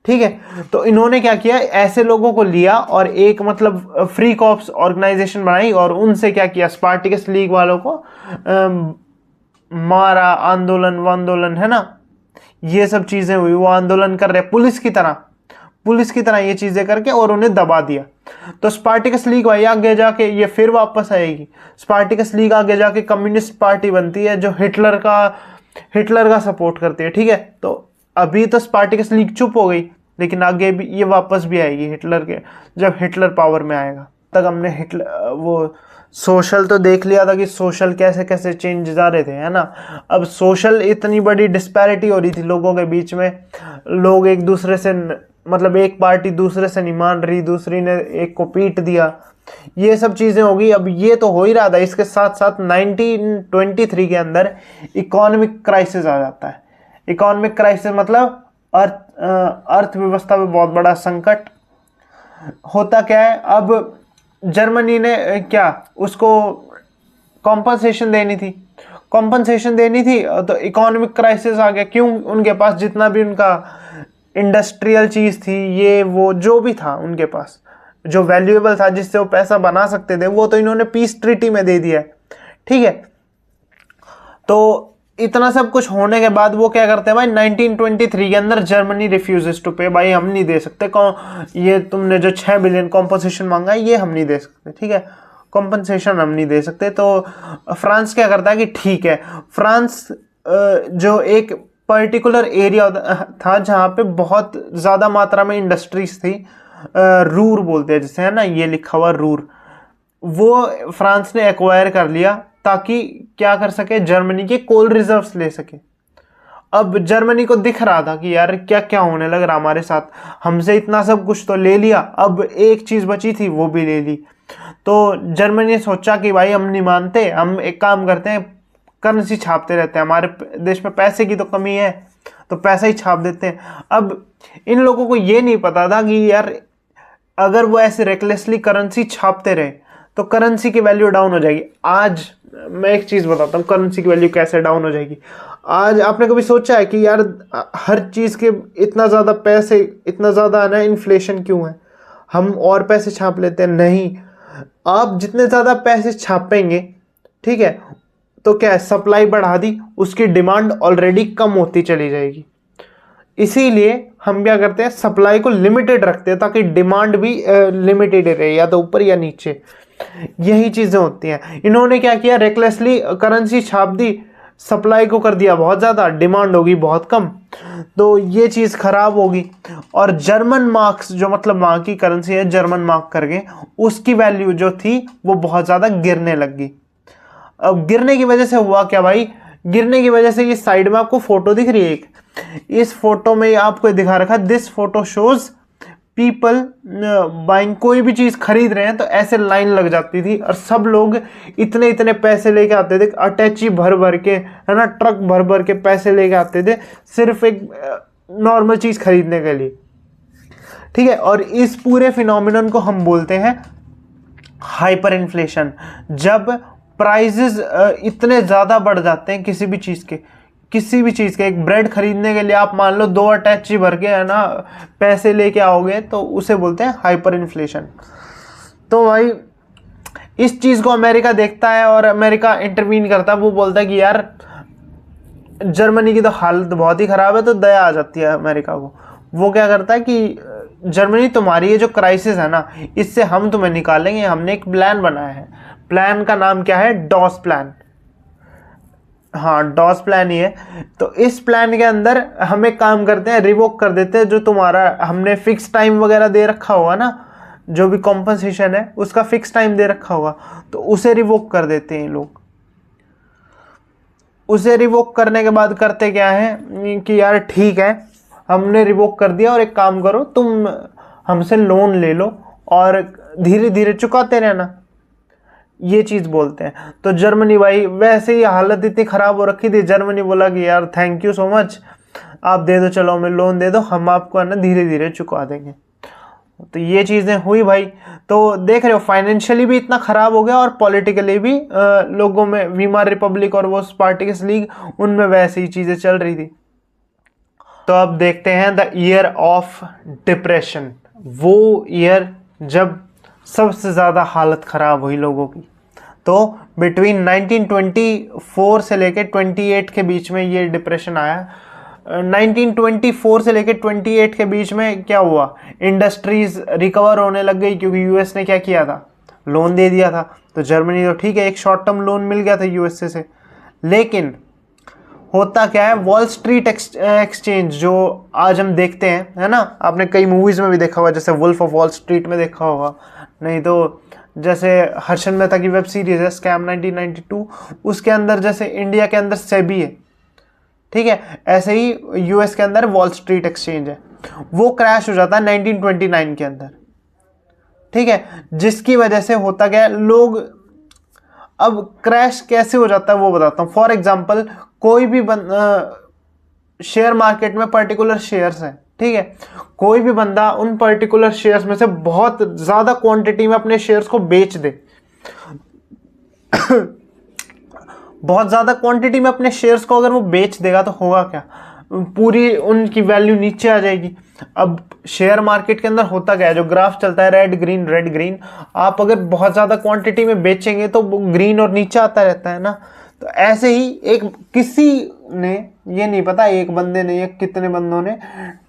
ठीक है, तो इन्होंने क्या किया, ऐसे लोगों को लिया और एक मतलब फ्री कॉप्स ऑर्गेनाइजेशन बनाई और उनसे क्या किया, स्पार्टिकस लीग वालों को मारा, आंदोलन है ना, ये सब चीजें हुई। वो आंदोलन कर रहे पुलिस की तरह ये चीजें करके और उन्हें दबा दिया। तो स्पार्टिकस लीग भाई आगे जाके ये फिर वापस आएगी। स्पार्टिकस लीग आगे जाके कम्युनिस्ट पार्टी बनती है जो हिटलर का सपोर्ट करती है। ठीक है, तो अभी तो स्पार्टिकस लीग चुप हो गई, लेकिन आगे भी ये वापस भी आएगी जब हिटलर पावर में आएगा। तक हमने वो सोशल तो देख लिया था कि सोशल कैसे कैसे चेंज आ रहे थे, है ना। अब सोशल इतनी बड़ी डिस्पैरिटी हो रही थी लोगों के बीच में, लोग एक दूसरे से मतलब एक पार्टी दूसरे से नहीं मान रही, दूसरी ने एक को पीट दिया, ये सब चीजें होगी। अब ये तो हो ही रहा था, इसके साथ साथ 1923 के अंदर इकोनॉमिक क्राइसिस आ जाता है। इकोनॉमिक क्राइसिस मतलब अर्थव्यवस्था में बहुत बड़ा संकट। होता क्या है, अब जर्मनी ने क्या उसको कॉम्पनसेशन देनी थी तो इकोनॉमिक क्राइसिस आ गया। क्यों, उनके पास जितना भी उनका इंडस्ट्रियल चीज थी, ये वो जो भी था उनके पास जो वैल्यूएबल था, जिससे वो पैसा बना सकते थे, वो तो इन्होंने पीस ट्रीटी में दे दिया है। ठीक है, तो इतना सब कुछ होने के बाद वो क्या करते हैं भाई, 1923 के अंदर जर्मनी रिफ्यूजेस टू पे, भाई हम नहीं दे सकते, ये तुमने जो 6 बिलियन कॉम्पनसेशन मांगा है ये हम नहीं दे सकते। ठीक है, कॉम्पनसेशन हम नहीं दे सकते। तो फ्रांस क्या करता है कि ठीक है, फ्रांस जो एक पर्टिकुलर एरिया था जहाँ पे बहुत ज़्यादा मात्रा में इंडस्ट्रीज थी, रूर बोलते हैं जिसे, है ना, ये लिखा हुआ रूर, वो फ्रांस ने एक्वायर कर लिया ताकि क्या कर सके, जर्मनी के कोल रिजर्व्स ले सके। अब जर्मनी को दिख रहा था कि यार क्या क्या होने लग रहा हमारे साथ, हमसे इतना सब कुछ तो ले लिया, अब एक चीज बची थी वो भी ले ली। तो जर्मनी ने सोचा कि भाई हम नहीं मानते, हम एक काम करते हैं, करेंसी छापते रहते हैं, हमारे देश में पैसे की तो कमी है तो पैसा ही छाप देते हैं। अब इन लोगों को ये नहीं पता था कि यार अगर वो ऐसे रेकलेसली करेंसी छापते रहे तो करेंसी की वैल्यू डाउन हो जाएगी। आज मैं एक चीज बताता हूँ, करेंसी की वैल्यू कैसे डाउन हो जाएगी। आज आपने कभी सोचा है कि यार हर चीज के इतना ज्यादा ना इन्फ्लेशन क्यों है, हम और पैसे छाप लेते हैं? नहीं, आप जितने ज्यादा पैसे छापेंगे, ठीक है, तो क्या है, सप्लाई बढ़ा दी, उसकी डिमांड ऑलरेडी कम होती चली जाएगी। इसीलिए हम क्या करते हैं, सप्लाई को लिमिटेड रखते हैं ताकि डिमांड भी लिमिटेड रहे, या तो ऊपर या नीचे। यही चीजें होती हैं। इन्होंने क्या किया, रेकलेसली करेंसी छाप दी, सप्लाई को कर दिया बहुत ज्यादा, डिमांड होगी बहुत कम, तो ये चीज खराब होगी। और जर्मन मार्क्स, जो मतलब वहां की करेंसी है जर्मन मार्क करके, उसकी वैल्यू जो थी वो बहुत ज्यादा गिरने लगी। अब गिरने की वजह से हुआ क्या भाई, गिरने की वजह से ये साइड में आपको फोटो दिख रही है एक, इस फोटो में आपको दिखा रखा, this photo shows people buying, कोई भी चीज खरीद रहे हैं तो ऐसे लाइन लग जाती थी और सब लोग इतने इतने पैसे लेके आते थे, अटैची भर भर के, है ना, ट्रक भर भर के पैसे लेके आते थे सिर्फ एक नॉर्मल चीज खरीदने के लिए। ठीक है, और इस पूरे फिनोमिनन को हम बोलते हैं हाइपर इन्फ्लेशन। जब प्राइजेस इतने ज्यादा बढ़ जाते हैं किसी भी चीज के, किसी भी चीज़ का, एक ब्रेड खरीदने के लिए आप मान लो 2 अटैची भर के है ना पैसे लेके आओगे तो उसे बोलते हैं हाइपर इन्फ्लेशन। तो भाई इस चीज़ को अमेरिका देखता है और अमेरिका इंटरवीन करता है। वो बोलता है कि यार जर्मनी की तो हालत बहुत ही ख़राब है, तो दया आ जाती है अमेरिका को। वो क्या करता है कि जर्मनी तुम्हारी ये जो क्राइसिस है ना, इससे हम तुम्हें निकालेंगे। हमने एक प्लान बनाया है, प्लान का नाम क्या है, डॉस प्लान। हाँ, डॉस प्लान ही है। तो इस प्लान के अंदर हम एक काम करते हैं, रिवोक कर देते हैं जो तुम्हारा हमने फिक्स टाइम वगैरह दे रखा होगा ना, जो भी कॉम्पनसेशन है उसका फिक्स टाइम दे रखा होगा, तो उसे रिवोक कर देते हैं लोग। उसे रिवोक करने के बाद करते क्या है कि यार ठीक है, हमने रिवोक कर दिया और एक काम करो, तुम हमसे लोन ले लो और धीरे धीरे चुकाते रहना, ये चीज़ बोलते हैं। तो जर्मनी भाई वैसे ही हालत इतनी ख़राब हो रखी थी, जर्मनी बोला कि यार थैंक यू सो मच, आप दे दो, चलो हमें लोन दे दो, हम आपको है ना धीरे धीरे चुका देंगे। तो ये चीज़ें हुई भाई। तो देख रहे हो फाइनेंशियली भी इतना ख़राब हो गया और पॉलिटिकली भी लोगों में, वीमार रिपब्लिक और वो स्पार्टिकस लीग, उनमें वैसे ही चीज़ें चल रही थी। तो अब देखते हैं द ईयर ऑफ डिप्रेशन, वो ईयर जब सबसे ज़्यादा हालत ख़राब हुई लोगों की। तो बिटवीन 1924 से लेकर 28 के बीच में ये डिप्रेशन आया। 1924 से लेकर 28 के बीच में क्या हुआ, इंडस्ट्रीज रिकवर होने लग गई क्योंकि यूएस ने क्या किया था, लोन दे दिया था। तो जर्मनी तो ठीक है, एक शॉर्ट टर्म लोन मिल गया था यूएसए से, लेकिन होता क्या है, वॉल स्ट्रीट एक्सचेंज जो आज हम देखते हैं, है ना, आपने कई मूवीज़ में भी देखा होगा, जैसे वुल्फ ऑफ वॉल स्ट्रीट में देखा होगा, नहीं तो जैसे हर्षद मेहता की वेब सीरीज है स्कैम 1992, उसके अंदर जैसे इंडिया के अंदर सेबी है, ठीक है, ऐसे ही यूएस के अंदर वॉल स्ट्रीट एक्सचेंज है। वो क्रैश हो जाता है 1929 के अंदर, ठीक है, जिसकी वजह से होता क्या है, लोग, अब क्रैश कैसे हो जाता है वो बताता हूँ। फॉर एग्जाम्पल, कोई भी शेयर मार्केट में पर्टिकुलर शेयर्स हैं, ठीक है, कोई भी बंदा उन पर्टिकुलर शेयर्स में से बहुत ज़्यादा क्वांटिटी में अपने शेयर्स को बेच दे बहुत ज़्यादा क्वांटिटी में अपने शेयर्स को अगर वो बेच देगा तो होगा क्या, पूरी उनकी वैल्यू नीचे आ जाएगी। अब शेयर मार्केट के अंदर होता क्या है, जो ग्राफ चलता है रेड ग्रीन, आप अगर बहुत ज़्यादा क्वांटिटी में बेचेंगे तो ग्रीन और नीचे आता रहता है ना। तो ऐसे ही एक किसी ने, ये नहीं पता एक बंदे ने या कितने बंदों ने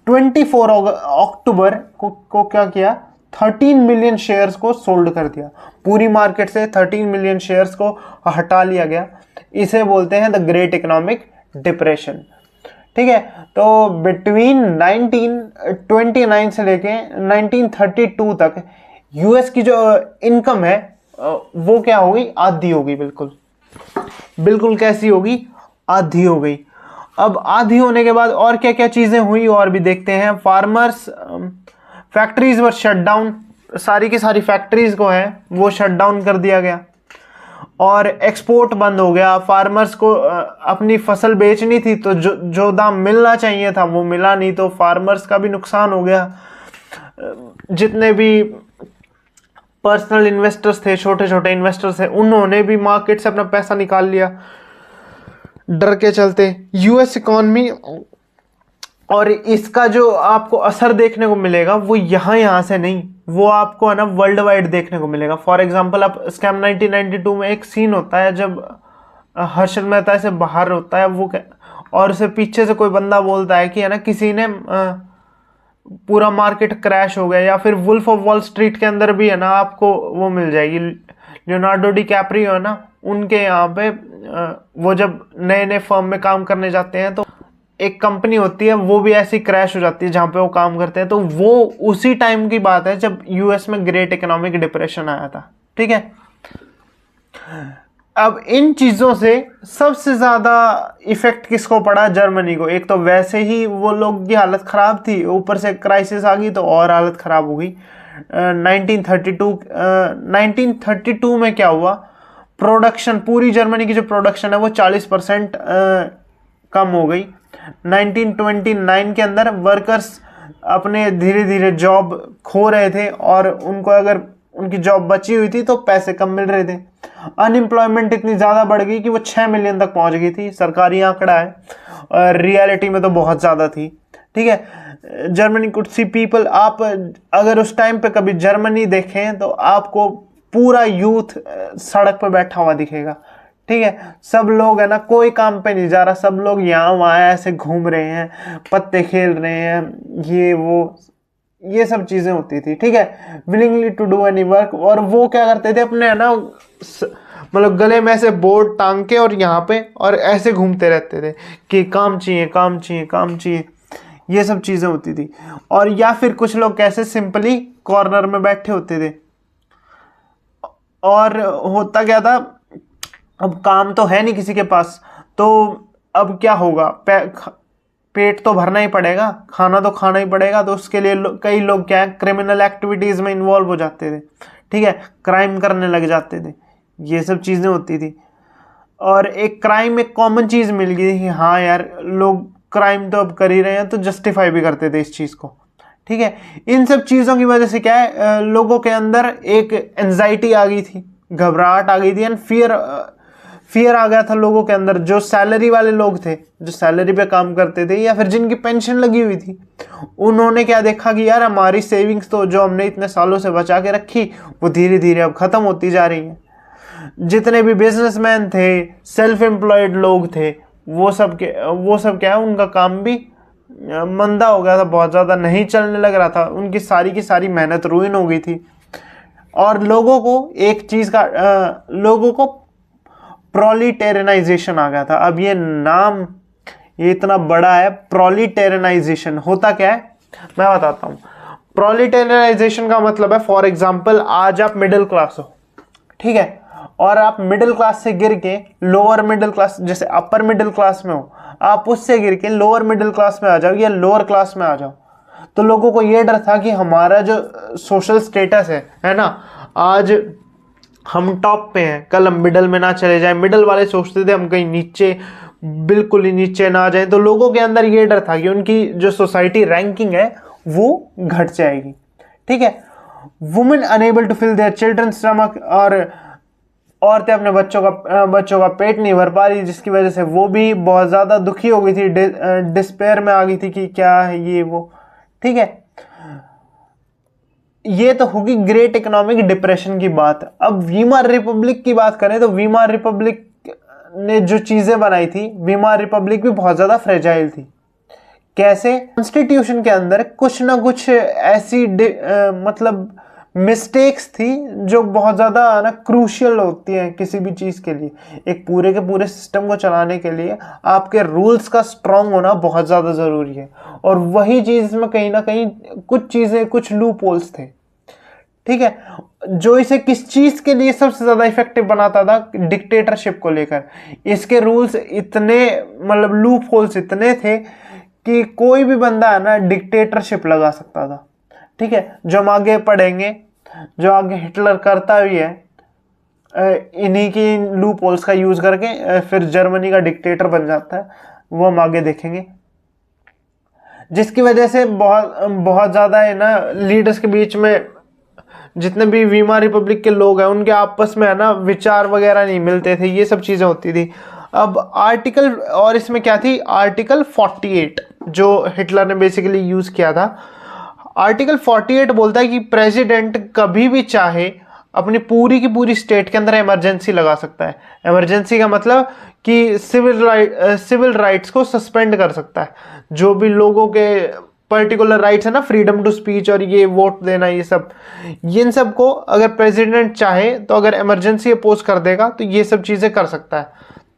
24 अक्टूबर को क्या किया, 13 मिलियन शेयर्स को सोल्ड कर दिया। पूरी मार्केट से 13 मिलियन शेयर्स को हटा लिया गया। इसे बोलते हैं द ग्रेट इकोनॉमिक डिप्रेशन, ठीक है। तो बिटवीन 1929 से लेके 1932 तक यूएस की जो इनकम है वो क्या हो गई, आधी हो गई, बिल्कुल कैसी होगी, आधी हो गई। अब आधी होने के बाद और क्या क्या चीज़ें हुई और भी देखते हैं। फार्मर्स, फैक्ट्रीज वर शट डाउन, सारी की सारी फैक्ट्रीज को है वो शट डाउन कर दिया गया और एक्सपोर्ट बंद हो गया। फार्मर्स को अपनी फसल बेचनी थी तो जो दाम मिलना चाहिए था वो मिला नहीं, तो फार्मर्स का भी नुकसान हो गया। जितने भी पर्सनल इन्वेस्टर्स थे, छोटे छोटे इन्वेस्टर्स थे, उन्होंने भी मार्केट से अपना पैसा निकाल लिया डर के चलते। यूएस इकॉनमी, और इसका जो आपको असर देखने को मिलेगा वो यहाँ से नहीं, वो आपको है ना वर्ल्ड वाइड देखने को मिलेगा। फॉर एग्जांपल, आप स्कैम 1992 में एक सीन होता है जब हर्षद मेहता से बाहर होता है वो और उसे पीछे से कोई बंदा बोलता है कि है ना किसी ने पूरा मार्केट क्रैश हो गया। या फिर वुल्फ ऑफ वॉल स्ट्रीट के अंदर भी है ना आपको वो मिल जाएगी, लियोनार्डो डिकैप्रियो है ना, उनके यहाँ पे वो जब नए नए फर्म में काम करने जाते हैं तो एक कंपनी होती है वो भी ऐसी क्रैश हो जाती है जहाँ पे वो काम करते हैं। तो वो उसी टाइम की बात है जब यूएस में ग्रेट इकोनॉमिक डिप्रेशन आया था, ठीक है। अब इन चीज़ों से सबसे ज़्यादा इफेक्ट किसको पड़ा, जर्मनी को। एक तो वैसे ही वो लोग की हालत ख़राब थी, ऊपर से क्राइसिस आ गई तो और हालत ख़राब हो गई। 1932 में क्या हुआ, प्रोडक्शन, पूरी जर्मनी की जो प्रोडक्शन है वो 40% कम हो गई। 1929 के अंदर वर्कर्स अपने धीरे धीरे जॉब खो रहे थे और उनको अगर उनकी जॉब बची हुई थी तो पैसे कम मिल रहे थे। अनएम्प्लॉयमेंट इतनी ज़्यादा बढ़ गई कि वो 6 मिलियन तक पहुंच गई थी, सरकारी आंकड़ा है, और रियलिटी में तो बहुत ज़्यादा थी। ठीक है, जर्मनी कुड सी पीपल, आप अगर उस टाइम पे कभी जर्मनी देखें तो आपको पूरा यूथ सड़क पे बैठा हुआ दिखेगा। ठीक है, सब लोग है ना, कोई काम पे नहीं जा रहा, सब लोग यहाँ वहाँ ऐसे घूम रहे हैं, पत्ते खेल रहे हैं, ये वो, ये सब चीजें होती थी। ठीक है, willingly to do any work, और वो क्या करते थे अपने है ना, मतलब गले में ऐसे बोर्ड टांग के और यहाँ पे और ऐसे घूमते रहते थे कि काम चाहिए, काम चाहिए, काम चाहिए, ये सब चीजें होती थी। और या फिर कुछ लोग कैसे सिंपली कॉर्नर में बैठे होते थे। और होता क्या था, अब काम तो है नहीं किसी के पास, तो अब क्या होगा, पेट तो भरना ही पड़ेगा, खाना तो खाना ही पड़ेगा, तो उसके लिए कई लोग क्या है, क्रिमिनल एक्टिविटीज में इन्वॉल्व हो जाते थे। ठीक है, क्राइम करने लग जाते थे, ये सब चीजें होती थी। और एक क्राइम एक कॉमन चीज मिल गई कि हाँ यार, लोग क्राइम तो अब कर ही रहे हैं, तो जस्टिफाई भी करते थे इस चीज को। ठीक है, इन सब चीजों की वजह से क्या है, लोगों के अंदर एक एंजाइटी आ गई थी, घबराहट आ गई थी, एंड फियर आ गया था लोगों के अंदर। जो सैलरी वाले लोग थे, जो सैलरी पे काम करते थे, या फिर जिनकी पेंशन लगी हुई थी, उन्होंने क्या देखा कि यार हमारी सेविंग्स तो जो हमने इतने सालों से बचा के रखी, वो धीरे धीरे अब खत्म होती जा रही है। जितने भी बिजनेसमैन थे, सेल्फ एम्प्लॉयड लोग थे, वो सब क्या है, उनका काम भी मंदा हो गया था, बहुत ज़्यादा नहीं चलने लग रहा था, उनकी सारी की सारी मेहनत रुइन हो गई थी। और लोगों को एक चीज़ का लोगों को प्रोलिटेरियनाइजेशन आ गया था। अब ये नाम ये इतना बड़ा है, प्रोलिटेरियनाइजेशन होता क्या है मैं बताता हूँ। प्रोलिटेरियनाइजेशन का मतलब है, फॉर एग्जाम्पल आज आप मिडिल क्लास हो, ठीक है, और आप मिडिल क्लास से गिर के लोअर मिडिल क्लास, जैसे अपर मिडिल क्लास में हो, आप उससे गिर के लोअर मिडिल क्लास में आ जाओ या लोअर क्लास में आ जाओ, तो लोगों को ये डर था कि हमारा जो सोशल स्टेटस है ना, आज हम टॉप पे हैं, कल हम मिडल में ना चले जाएं। मिडल वाले सोचते थे हम कहीं नीचे, बिल्कुल ही नीचे ना आ जाएं, तो लोगों के अंदर ये डर था कि उनकी जो सोसाइटी रैंकिंग है वो घट जाएगी। ठीक है, women unable to fill their children stomach, और औरतें अपने बच्चों का पेट नहीं भर पा रही, जिसकी वजह से वो भी बहुत ज़्यादा दुखी हो गई थी, डिस्पेयर में आ गई थी कि क्या है ये वो। ठीक है, ये तो होगी ग्रेट इकोनॉमिक डिप्रेशन की बात। अब वीमार रिपब्लिक की बात करें तो वीमार रिपब्लिक ने जो चीजें बनाई थी, वीमार रिपब्लिक भी बहुत ज्यादा फ्रेजाइल थी। कैसे, कॉन्स्टिट्यूशन के अंदर कुछ ना कुछ ऐसी मतलब मिस्टेक्स थी जो बहुत ज़्यादा ना क्रूशियल होती हैं किसी भी चीज़ के लिए। एक पूरे के पूरे सिस्टम को चलाने के लिए आपके रूल्स का स्ट्रांग होना बहुत ज़्यादा ज़रूरी है, और वही चीज़ इसमें कहीं ना कहीं कुछ चीज़ें, कुछ लूप होल्स थे। ठीक है, जो इसे किस चीज़ के लिए सबसे ज़्यादा इफेक्टिव बनाता था, डिक्टेटरशिप को लेकर। इसके रूल्स इतने, मतलब लूप होल्स इतने थे कि कोई भी बंदा है ना डिक्टेटरशिप लगा सकता था। ठीक है, जो हम आगे पढ़ेंगे, जो आगे हिटलर करता भी है, इन्हीं की लूप होल्स का यूज करके फिर जर्मनी का डिक्टेटर बन जाता है, वो हम आगे देखेंगे। जिसकी वजह से बहुत ज़्यादा है ना लीडर्स के बीच में, जितने भी वीमार रिपब्लिक के लोग हैं उनके आपस में है ना विचार वगैरह नहीं मिलते थे, ये सब चीज़ें होती थी। अब आर्टिकल, और इसमें क्या थी, आर्टिकल 48 जो हिटलर ने बेसिकली यूज़ किया था। आर्टिकल 48 बोलता है कि प्रेसिडेंट कभी भी चाहे अपनी पूरी की पूरी स्टेट के अंदर इमरजेंसी लगा सकता है। इमरजेंसी का मतलब कि सिविल राइट्स को सस्पेंड कर सकता है। जो भी लोगों के पर्टिकुलर राइट्स है ना, फ्रीडम टू स्पीच और ये वोट देना, ये सब, इन सब को अगर प्रेसिडेंट चाहे तो अगर इमरजेंसी अपोज कर देगा तो ये सब चीज़ें कर सकता है,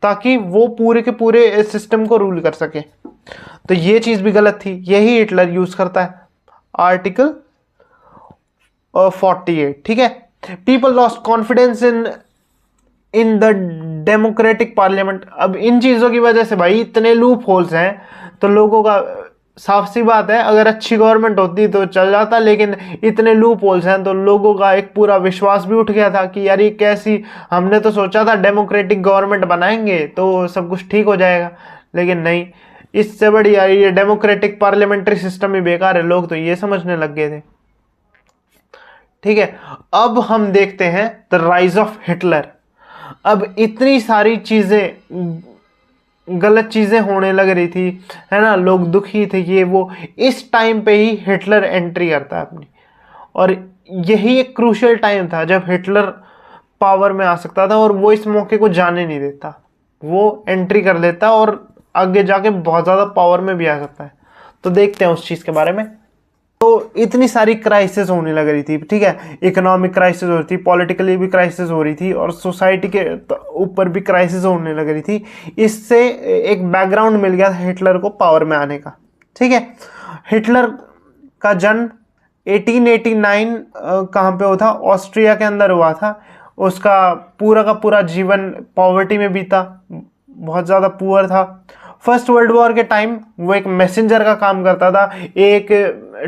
ताकि वो पूरे के पूरे सिस्टम को रूल कर सके। तो ये चीज़ भी गलत थी, यही हिटलर यूज़ करता है, आर्टिकल 48। ठीक है, people lost confidence in the democratic parliament. अब इन चीज़ों की वजह से भाई इतने लूप होल्स हैं, तो लोगों का, साफ सी बात है, अगर अच्छी गवर्नमेंट होती तो चल जाता, लेकिन इतने लूप होल्स हैं तो लोगों का एक पूरा विश्वास भी उठ गया था कि यार ये कैसी, हमने तो सोचा था डेमोक्रेटिक गवर्नमेंट बनाएंगे तो सब कुछ ठीक हो जाएगा, लेकिन नहीं, इससे बड़ी यार ये डेमोक्रेटिक पार्लियामेंट्री सिस्टम ही बेकार है। लोग तो ये समझने लग गए थे। ठीक है, अब हम देखते हैं द राइज ऑफ हिटलर। अब इतनी सारी चीज़ें, गलत चीज़ें होने लग रही थी, है ना, लोग दुखी थे, ये वो, इस टाइम पे ही हिटलर एंट्री करता है अपनी। और यही एक क्रूशियल टाइम था जब हिटलर पावर में आ सकता था, और वो इस मौके को जाने नहीं देता, वो एंट्री कर लेता और आगे जाके बहुत ज़्यादा पावर में भी आ सकता है। तो देखते हैं उस चीज़ के बारे में। तो इतनी सारी क्राइसिस होने लग रही थी, ठीक है, इकोनॉमिक क्राइसिस हो रही थी, पॉलिटिकली भी क्राइसिस हो रही थी, और सोसाइटी के ऊपर भी क्राइसिस होने लग रही थी। इससे एक बैकग्राउंड मिल गया था हिटलर को पावर में आने का, ठीक है। हिटलर का जन्म 1889 कहाँ पे हुआ था, ऑस्ट्रिया के अंदर हुआ था। उसका पूरा का पूरा जीवन पॉवर्टी में बीता, बहुत ज़्यादा पुअर था। फर्स्ट वर्ल्ड वॉर के टाइम वो एक मैसेंजर का काम करता था, एक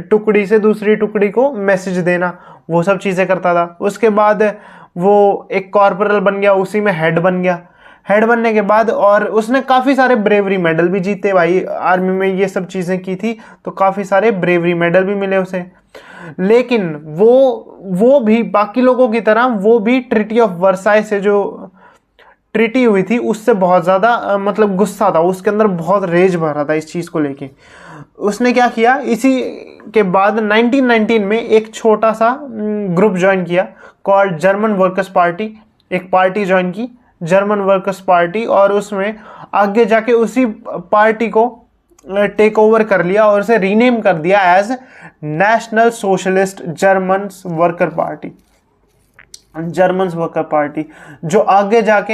टुकड़ी से दूसरी टुकड़ी को मैसेज देना, वो सब चीज़ें करता था। उसके बाद वो एक कॉर्पोरल बन गया, उसी में हेड बन गया। हेड बनने के बाद और उसने काफ़ी सारे ब्रेवरी मेडल भी जीते भाई, आर्मी में ये सब चीज़ें की थी, तो काफ़ी सारे ब्रेवरी मेडल भी मिले उसे। लेकिन वो भी बाकी लोगों की तरह, वो भी ट्रीटी ऑफ वर्साई से जो ट्रीटी हुई थी उससे बहुत ज़्यादा मतलब गुस्सा था, उसके अंदर बहुत रेज भर रहा था इस चीज़ को लेके। उसने क्या किया, इसी के बाद 1919 में एक छोटा सा ग्रुप ज्वाइन किया कॉल्ड जर्मन वर्कर्स पार्टी। एक पार्टी ज्वाइन की, जर्मन वर्कर्स पार्टी, और उसमें आगे जाके उसी पार्टी को टेक ओवर कर लिया और उसे रीनेम कर दिया as national socialist German worker party, German worker party, जो आगे जाके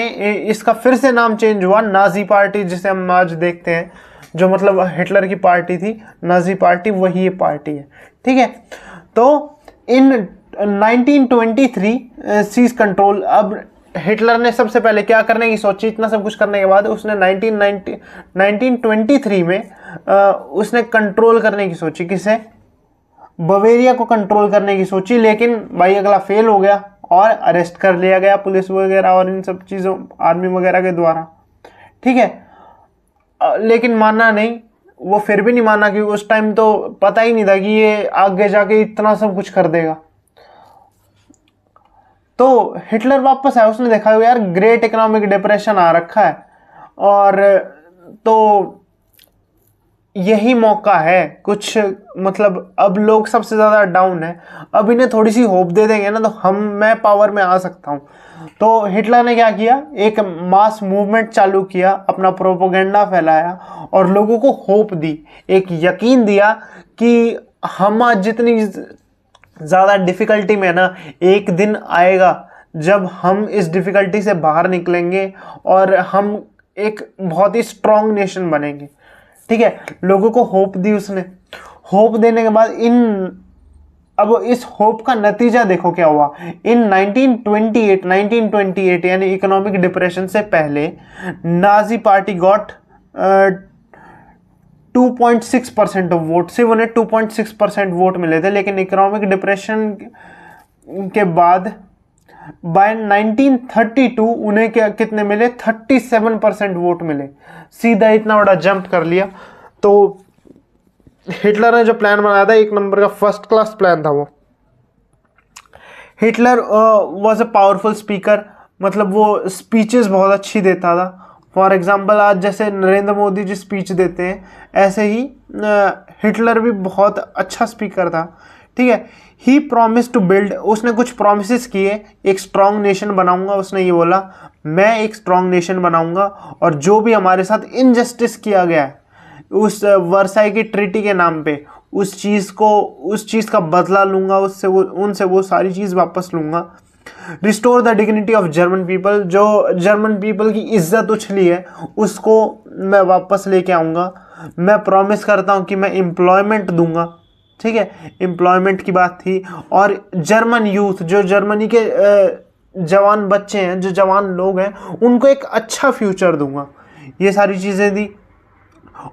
इसका फिर से नाम चेंज हुआ नाजी पार्टी, जिसे हम आज देखते हैं, जो मतलब हिटलर की पार्टी थी, नाजी पार्टी, वही ये पार्टी है, ठीक है। तो इन 1923 सीज कंट्रोल। अब हिटलर ने सबसे पहले क्या करने की सोची, इतना सब कुछ करने के बाद उसने 1923 में उसने कंट्रोल करने की सोची, किसे, बवेरिया को कंट्रोल करने की सोची। लेकिन भाई अगला फेल हो गया और अरेस्ट कर लिया गया पुलिस वगैरह और इन सब चीज़ों, आर्मी वगैरह के द्वारा, ठीक है। लेकिन माना नहीं, वो फिर भी नहीं माना, क्योंकि उस टाइम तो पता ही नहीं था कि ये आगे जाके इतना सब कुछ कर देगा। तो हिटलर वापस आया, उसने देखा यार ग्रेट इकोनॉमिक डिप्रेशन आ रखा है, और तो यही मौका है कुछ, मतलब अब लोग सबसे ज़्यादा डाउन है, अब इन्हें थोड़ी सी होप दे देंगे ना तो मैं पावर में आ सकता हूँ। तो हिटलर ने क्या किया, एक मास मूवमेंट चालू किया, अपना प्रोपोगेंडा फैलाया और लोगों को होप दी, एक यकीन दिया कि हम आज जितनी ज़्यादा डिफ़िकल्टी में ना, एक दिन आएगा जब हम इस डिफ़िकल्टी से बाहर निकलेंगे और हम एक बहुत ही स्ट्रॉन्ग नेशन बनेंगे, ठीक है। लोगों को होप दी उसने। होप देने के बाद अब इस होप का नतीजा देखो क्या हुआ। इन 1928 यानी इकोनॉमिक डिप्रेशन से पहले Nazi party got 2.6% of vote, सिर्फ उन्हें 2.6% वोट मिले थे। लेकिन इकोनॉमिक डिप्रेशन के बाद बाय 1932 उन्हें कितने मिले, 37% वोट मिले। सीधा इतना बड़ा जंप कर लिया। तो हिटलर ने जो प्लान बनाया था, एक नंबर का फर्स्ट क्लास प्लान था वो। Hitler was a powerful speaker, मतलब वो स्पीचेस बहुत अच्छी देता था। फॉर एग्जाम्पल आज जैसे नरेंद्र मोदी जी स्पीच देते हैं, ऐसे ही हिटलर भी बहुत अच्छा स्पीकर था, ठीक है। ही प्रॉमिस टू बिल्ड, उसने कुछ प्रॉमिसेस किए, एक स्ट्रॉन्ग नेशन बनाऊंगा। उसने ये बोला, मैं एक स्ट्रॉन्ग नेशन बनाऊंगा और जो भी हमारे साथ इनजस्टिस किया गया है उस वर्साई की ट्रीटी के नाम पे, उस चीज़ का बदला लूंगा, उनसे वो सारी चीज़ वापस लूंगा। Restore the dignity of German people, जो जर्मन पीपल की इज्जत उछली है उसको मैं वापस लेके आऊँगा। मैं प्रॉमिस करता हूँ कि मैं एम्प्लॉयमेंट दूंगा, ठीक है, एम्प्लॉयमेंट की बात थी। और जर्मन यूथ, जो जर्मनी के जवान बच्चे हैं, जो जवान लोग हैं, उनको एक अच्छा फ्यूचर दूंगा। ये सारी चीज़ें दी।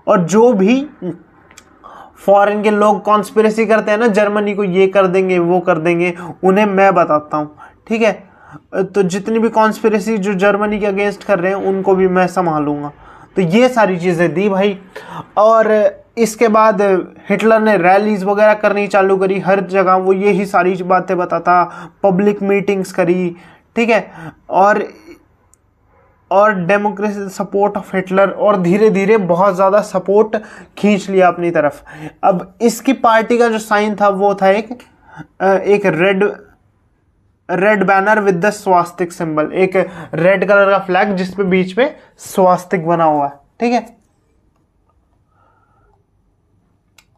और जो भी फॉरेन के लोग कॉन्स्पिरेसी करते हैं ना, जर्मनी को ये कर देंगे वो कर देंगे, उन्हें मैं बताता हूँ, ठीक है। तो जितनी भी कॉन्स्पिरेसी जो जर्मनी के अगेंस्ट कर रहे हैं उनको भी मैं संभालूंगा। तो ये सारी चीज़ें दी भाई। और इसके बाद हिटलर ने रैलीज वगैरह करनी चालू करी, हर जगह वो यही सारी बातें बताता, पब्लिक मीटिंग्स करी, ठीक है। और और डेमोक्रेसी सपोर्ट ऑफ हिटलर, और धीरे धीरे बहुत ज़्यादा सपोर्ट खींच लिया अपनी तरफ। अब इसकी पार्टी का जो साइन था वो था एक red banner with the swastika symbol, एक रेड कलर का फ्लैग जिसपे बीच में स्वास्तिक बना हुआ है। ठीक है,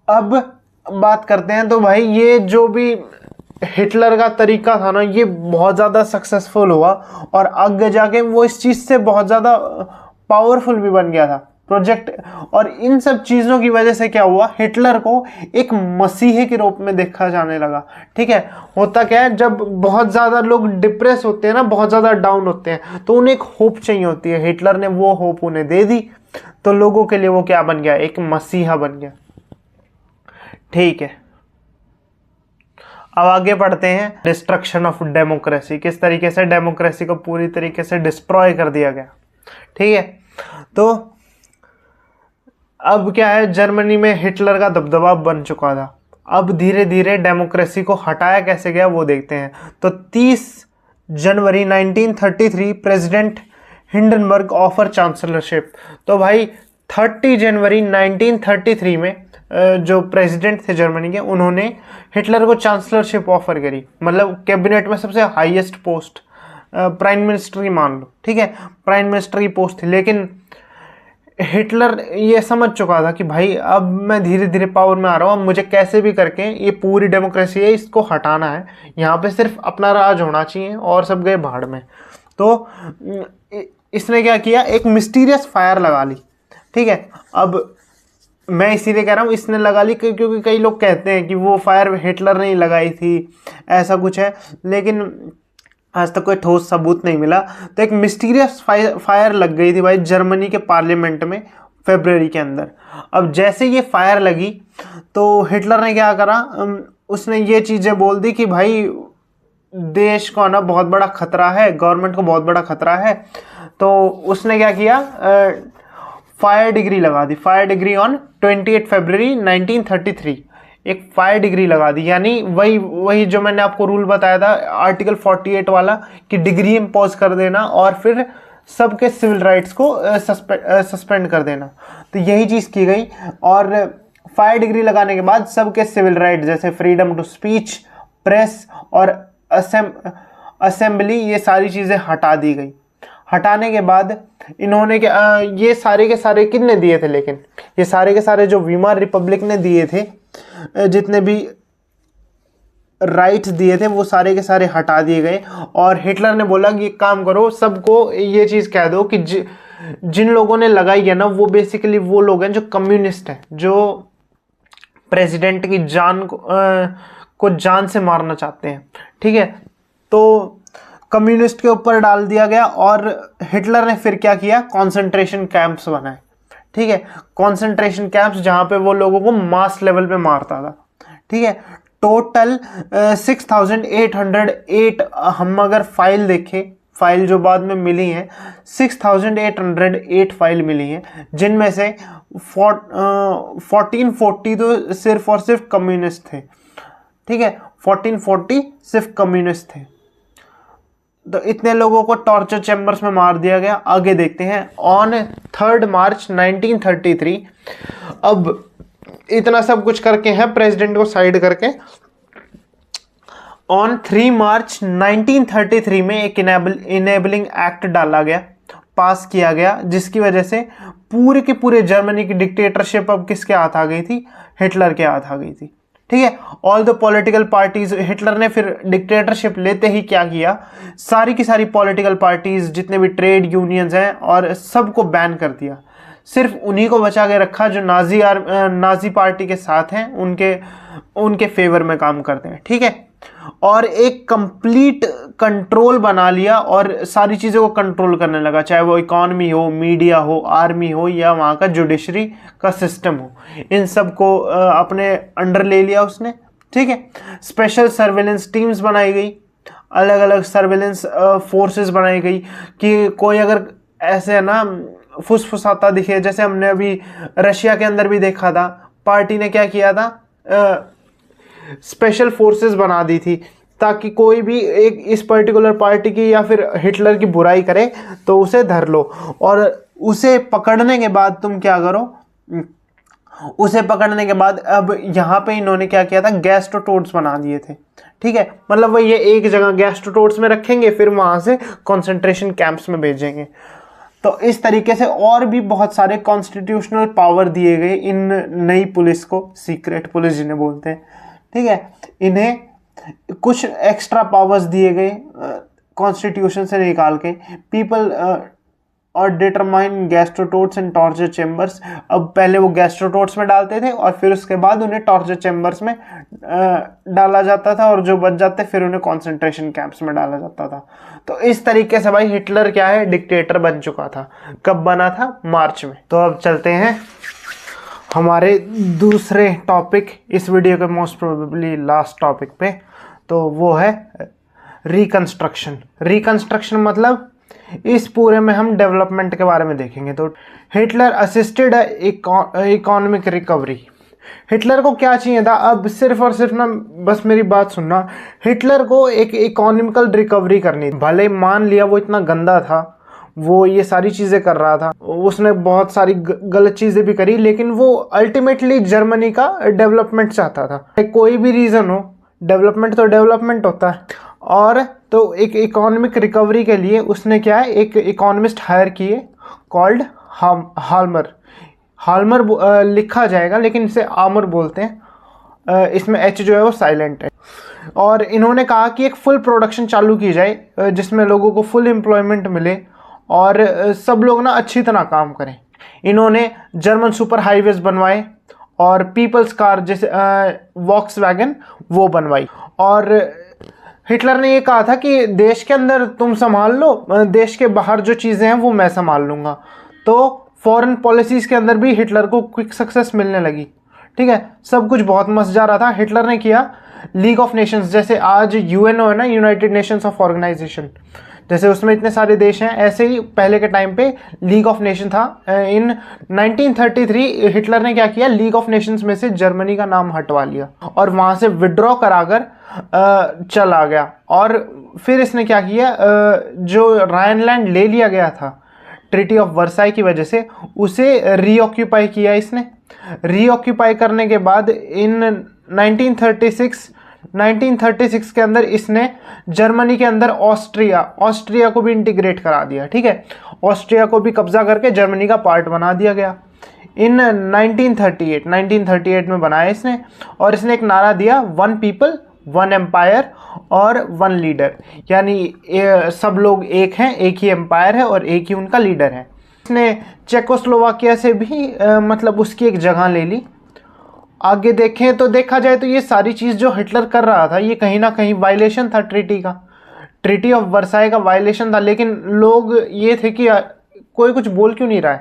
अब बात करते हैं तो भाई ये जो भी हिटलर का तरीका था ना, ये बहुत ज़्यादा सक्सेसफुल हुआ और आगे जाके वो इस चीज़ से बहुत ज़्यादा पावरफुल भी बन गया था प्रोजेक्ट। और इन सब चीज़ों की वजह से क्या हुआ, हिटलर को एक मसीही के रूप में देखा जाने लगा। ठीक है, होता क्या है, जब बहुत ज़्यादा लोग डिप्रेस होते हैं ना, बहुत ज़्यादा डाउन होते हैं, तो उन्हें एक होप चाहिए होती है। हिटलर ने वो होप उन्हें दे दी, तो लोगों के लिए वो क्या बन गया, एक मसीहा बन गया। ठीक है, अब आगे पढ़ते हैं डिस्ट्रक्शन ऑफ डेमोक्रेसी, किस तरीके से डेमोक्रेसी को पूरी तरीके से डिस्ट्रॉय कर दिया गया। ठीक है, तो अब क्या है, जर्मनी में हिटलर का दबदबा बन चुका था। अब धीरे धीरे डेमोक्रेसी को हटाया कैसे गया वो देखते हैं। तो 30 जनवरी 1933 प्रेसिडेंट हिंडनबर्ग ऑफर चांसलरशिप। तो भाई 30 जनवरी 1933 में जो प्रेसिडेंट थे जर्मनी के, उन्होंने हिटलर को चांसलरशिप ऑफर करी, मतलब कैबिनेट में सबसे हाईएस्ट पोस्ट, प्राइम मिनिस्टर की मान लो। ठीक है, प्राइम मिनिस्टर की पोस्ट थी, लेकिन हिटलर ये समझ चुका था कि भाई अब मैं धीरे धीरे पावर में आ रहा हूँ, अब मुझे कैसे भी करके ये पूरी डेमोक्रेसी है इसको हटाना है, यहाँ पे सिर्फ अपना राज होना चाहिए और सब गए भाड़ में। तो इसने क्या किया, एक मिस्टीरियस फायर लगा ली। ठीक है, अब मैं इसीलिए कह रहा हूँ इसने लगा ली क्योंकि कई लोग कहते हैं कि वो फायर हिटलर ने लगाई थी, ऐसा कुछ है, लेकिन आज तक कोई ठोस सबूत नहीं मिला। तो एक मिस्टीरियस फायर लग गई थी भाई जर्मनी के पार्लियामेंट में फरवरी के अंदर। अब जैसे ये फायर लगी तो हिटलर ने क्या करा, उसने ये चीज़ें बोल दी कि भाई देश को ना बहुत बड़ा खतरा है, गवर्नमेंट को बहुत बड़ा खतरा है। तो उसने क्या किया, फायर डिग्री लगा दी, फायर डिग्री ऑन 28 फरवरी 1933, एक फायर डिग्री लगा दी। यानी वही जो मैंने आपको रूल बताया था आर्टिकल 48 वाला, कि डिग्री इम्पोज कर देना और फिर सबके सिविल राइट्स को सस्पेंड कर देना। तो यही चीज़ की गई, और फायर डिग्री लगाने के बाद सबके सिविल राइट जैसे फ्रीडम टू स्पीच, प्रेस और असेंबली, ये सारी चीज़ें हटा दी गई। हटाने के बाद इन्होंने ये सारे के सारे किसने दिए थे, लेकिन ये सारे के सारे जो वीमार रिपब्लिक ने दिए थे, जितने भी राइट्स दिए थे वो सारे के सारे हटा दिए गए। और हिटलर ने बोला कि एक काम करो, सबको ये चीज़ कह दो कि जिन लोगों ने लगाई है ना, वो बेसिकली वो लोग हैं जो कम्युनिस्ट हैं, जो प्रेसिडेंट की जान को जान से मारना चाहते हैं। ठीक है, तो कम्युनिस्ट के ऊपर डाल दिया गया। और हिटलर ने फिर क्या किया, कॉन्सेंट्रेशन कैंप्स बनाए। ठीक है, कॉन्सेंट्रेशन कैंप्स जहाँ पे वो लोगों को मास लेवल पे मारता था। ठीक है, टोटल 6808, हम अगर फाइल देखें, फाइल जो बाद में मिली हैं 6808 फाइल मिली हैं, जिनमें से 1440 तो सिर्फ और सिर्फ कम्युनिस्ट थे। ठीक है, 1440 सिर्फ कम्युनिस्ट थे। तो इतने लोगों को टॉर्चर चैम्बर्स में मार दिया गया। आगे देखते हैं, ऑन 3 मार्च 1933, अब इतना सब कुछ करके हैं प्रेसिडेंट को साइड करके, ऑन 3 मार्च 1933 में एक इनेबलिंग एक्ट डाला गया, पास किया गया, जिसकी वजह से पूरे के पूरे जर्मनी की डिक्टेटरशिप अब किसके हाथ आ गई थी, हिटलर के हाथ आ गई थी। ठीक है, all the political parties, Hitler ने फिर डिक्टेटरशिप लेते ही क्या किया, सारी की सारी पॉलिटिकल पार्टीज, जितने भी ट्रेड यूनियंस हैं, और सबको बैन कर दिया। सिर्फ उन्हीं को बचा के रखा जो नाजी पार्टी के साथ हैं, उनके फेवर में काम करते हैं। ठीक है, और एक कंप्लीट कंट्रोल बना लिया और सारी चीज़ों को कंट्रोल करने लगा, चाहे वो इकॉनमी हो, मीडिया हो, आर्मी हो, या वहाँ का जुडिशरी का सिस्टम हो, इन सब को अपने अंडर ले लिया उसने। ठीक है, स्पेशल सर्वेलेंस टीम्स बनाई गई, अलग अलग सर्वेलेंस फोर्सेस बनाई गई कि कोई अगर ऐसे है ना फुसफुसाता दिखे, जैसे हमने अभी रशिया के अंदर भी देखा था, पार्टी ने क्या किया था, स्पेशल फोर्सेस बना दी थी ताकि कोई भी एक इस पर्टिकुलर पार्टी की या फिर हिटलर की बुराई करे तो उसे धर लो, और उसे पकड़ने के बाद तुम क्या करो, उसे पकड़ने के बाद अब यहाँ पे इन्होंने क्या किया था, गैस्ट्रोटोड्स बना दिए थे। ठीक है, मतलब वो ये एक जगह गैस्ट्रोटोड्स में रखेंगे, फिर वहाँ से कॉन्सेंट्रेशन कैंप्स में भेजेंगे। तो इस तरीके से और भी बहुत सारे कॉन्स्टिट्यूशनल पावर दिए गए इन नई पुलिस को, सीक्रेट पुलिस जिन्हें बोलते हैं। ठीक है, इन्हें कुछ एक्स्ट्रा पावर्स दिए गए कॉन्स्टिट्यूशन से निकाल के। पीपल और डिटरमाइन गैस्ट्रोटोड्स एंड टॉर्चर चेम्बर्स। अब पहले वो गैस्ट्रोटोड्स में डालते थे और फिर उसके बाद उन्हें टॉर्चर चेम्बर्स में डाला जाता था, और जो बच जाते फिर उन्हें कॉन्सेंट्रेशन कैंप्स में डाला जाता था। तो इस तरीके से भाई हिटलर क्या है, डिक्टेटर बन चुका था। कब बना था? मार्च में। तो अब चलते हैं हमारे दूसरे टॉपिक, इस वीडियो के मोस्ट प्रोबेबली लास्ट टॉपिक पे। तो वो है रिकंस्ट्रक्शन। रिकंस्ट्रक्शन मतलब इस पूरे में हम डेवलपमेंट के बारे में देखेंगे। तो Hitler assisted economic recovery. Hitler को क्या चाहिए था? अब सिर्फ और सिर्फ ना, बस मेरी बात सुनना, हिटलर को एक इकोनॉमिकल रिकवरी करनी। भले मान लिया वो इतना गंदा था, वो ये सारी चीज़ें कर रहा था, उसने बहुत सारी गलत चीज़ें भी करी, लेकिन वो अल्टीमेटली जर्मनी का डेवलपमेंट चाहता था। कोई भी रीज़न हो, डेवलपमेंट तो डेवलपमेंट होता है। और तो एक इकोनॉमिक रिकवरी के लिए उसने क्या है, एक इकोनॉमिस्ट हायर किए कॉल्ड हाल्मर। हाल्मर लिखा जाएगा लेकिन इसे आमर बोलते हैं, इसमें एच जो है वो साइलेंट है। और इन्होंने कहा कि एक फुल प्रोडक्शन चालू की जाए जिसमें लोगों को फुल एम्प्लॉयमेंट मिले और सब लोग ना अच्छी तरह काम करें। इन्होंने जर्मन सुपर हाईवेज बनवाए और पीपल्स कार जैसे वॉक्सवैगन वो बनवाई। और हिटलर ने ये कहा था कि देश के अंदर तुम संभाल लो, देश के बाहर जो चीज़ें हैं वो मैं संभाल लूँगा। तो फॉरेन पॉलिसीज़ के अंदर भी हिटलर को क्विक सक्सेस मिलने लगी। ठीक है, सब कुछ बहुत मस्त जा रहा था। हिटलर ने किया लीग ऑफ नेशंस, जैसे आज यूएनओ है ना, यूनाइटेड नेशंस ऑफ ऑर्गेनाइजेशन, जैसे उसमें इतने सारे देश हैं, ऐसे ही पहले के टाइम पे लीग ऑफ नेशन था। इन 1933 हिटलर ने क्या किया, लीग ऑफ नेशंस में से जर्मनी का नाम हटवा लिया और वहाँ से विड्रॉ कराकर चला गया। और फिर इसने क्या किया, जो राइनलैंड ले लिया गया था ट्रीटी ऑफ वर्साई की वजह से, उसे रीऑक्यूपाई किया इसने। रीऑक्यूपाई करने के बाद इन 1936 के अंदर इसने जर्मनी के अंदर ऑस्ट्रिया को भी इंटीग्रेट करा दिया। ठीक है, ऑस्ट्रिया को भी कब्जा करके जर्मनी का पार्ट बना दिया गया। इन 1938 में बनाया इसने, और इसने एक नारा दिया, वन पीपल वन एम्पायर और वन लीडर, यानी सब लोग एक हैं, एक ही एम्पायर है और एक ही उनका लीडर है। इसने चेकोस्लोवाकिया से भी मतलब उसकी एक जगह ले ली। आगे देखें तो देखा जाए तो ये सारी चीज़ जो हिटलर कर रहा था ये कहीं ना कहीं वायलेशन था ट्रीटी का, ट्रीटी ऑफ वर्साई का वायलेशन था। लेकिन लोग ये थे कि कोई कुछ बोल क्यों नहीं रहा है।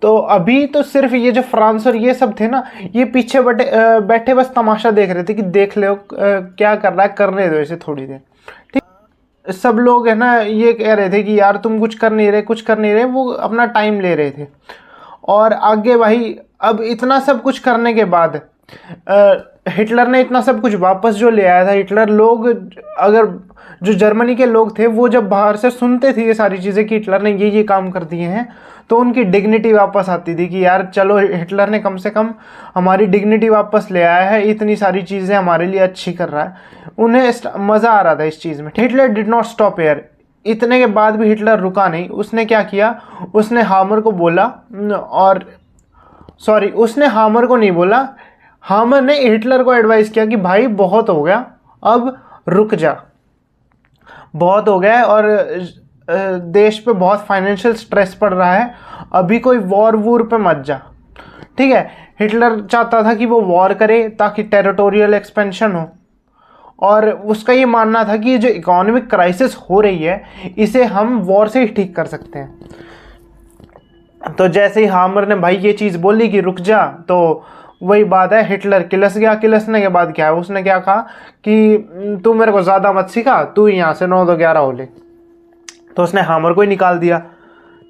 तो अभी तो सिर्फ ये जो फ्रांस और ये सब थे ना, ये पीछे बैठे बस तमाशा देख रहे थे कि देख लो क्या कर रहा है, करने दो इसे थोड़ी देर। ठीक, सब लोग है ना ये कह रहे थे कि यार तुम कुछ कर नहीं रहे, वो अपना टाइम ले रहे थे। और आगे भाई अब इतना सब कुछ करने के बाद हिटलर ने इतना सब कुछ वापस जो ले आया था हिटलर, लोग अगर जो जर्मनी के लोग थे वो जब बाहर से सुनते थे ये सारी चीज़ें कि हिटलर ने ये काम कर दिए हैं, तो उनकी डिग्निटी वापस आती थी कि यार चलो हिटलर ने कम से कम हमारी डिग्निटी वापस ले आया है, इतनी सारी चीज़ें हमारे लिए अच्छी कर रहा है। उन्हें मज़ा आ रहा था इस चीज़ में। Hitler did not stop here. इतने के बाद भी हिटलर रुका नहीं। उसने क्या किया, उसने हामर को बोला, और सॉरी उसने हामर को नहीं बोला, हामर ने हिटलर को एडवाइस किया कि भाई बहुत हो गया, अब रुक जा, बहुत हो गया है और देश पे बहुत फाइनेंशियल स्ट्रेस पड़ रहा है, अभी कोई वॉर पे मत जा। ठीक है, हिटलर चाहता था कि वो वॉर करे ताकि टेरिटोरियल एक्सपेंशन हो, और उसका ये मानना था कि जो इकोनॉमिक क्राइसिस हो रही है इसे हम वॉर से ही ठीक कर सकते हैं। तो जैसे ही हामर ने भाई ये चीज़ बोली कि रुक जा, तो वही बात है, हिटलर किलस गया। किलसने के बाद क्या है, उसने क्या कहा कि तू मेरे को ज़्यादा मत सिखा, तू यहाँ से 9-2-11 हो ले। तो उसने हामर को ही निकाल दिया।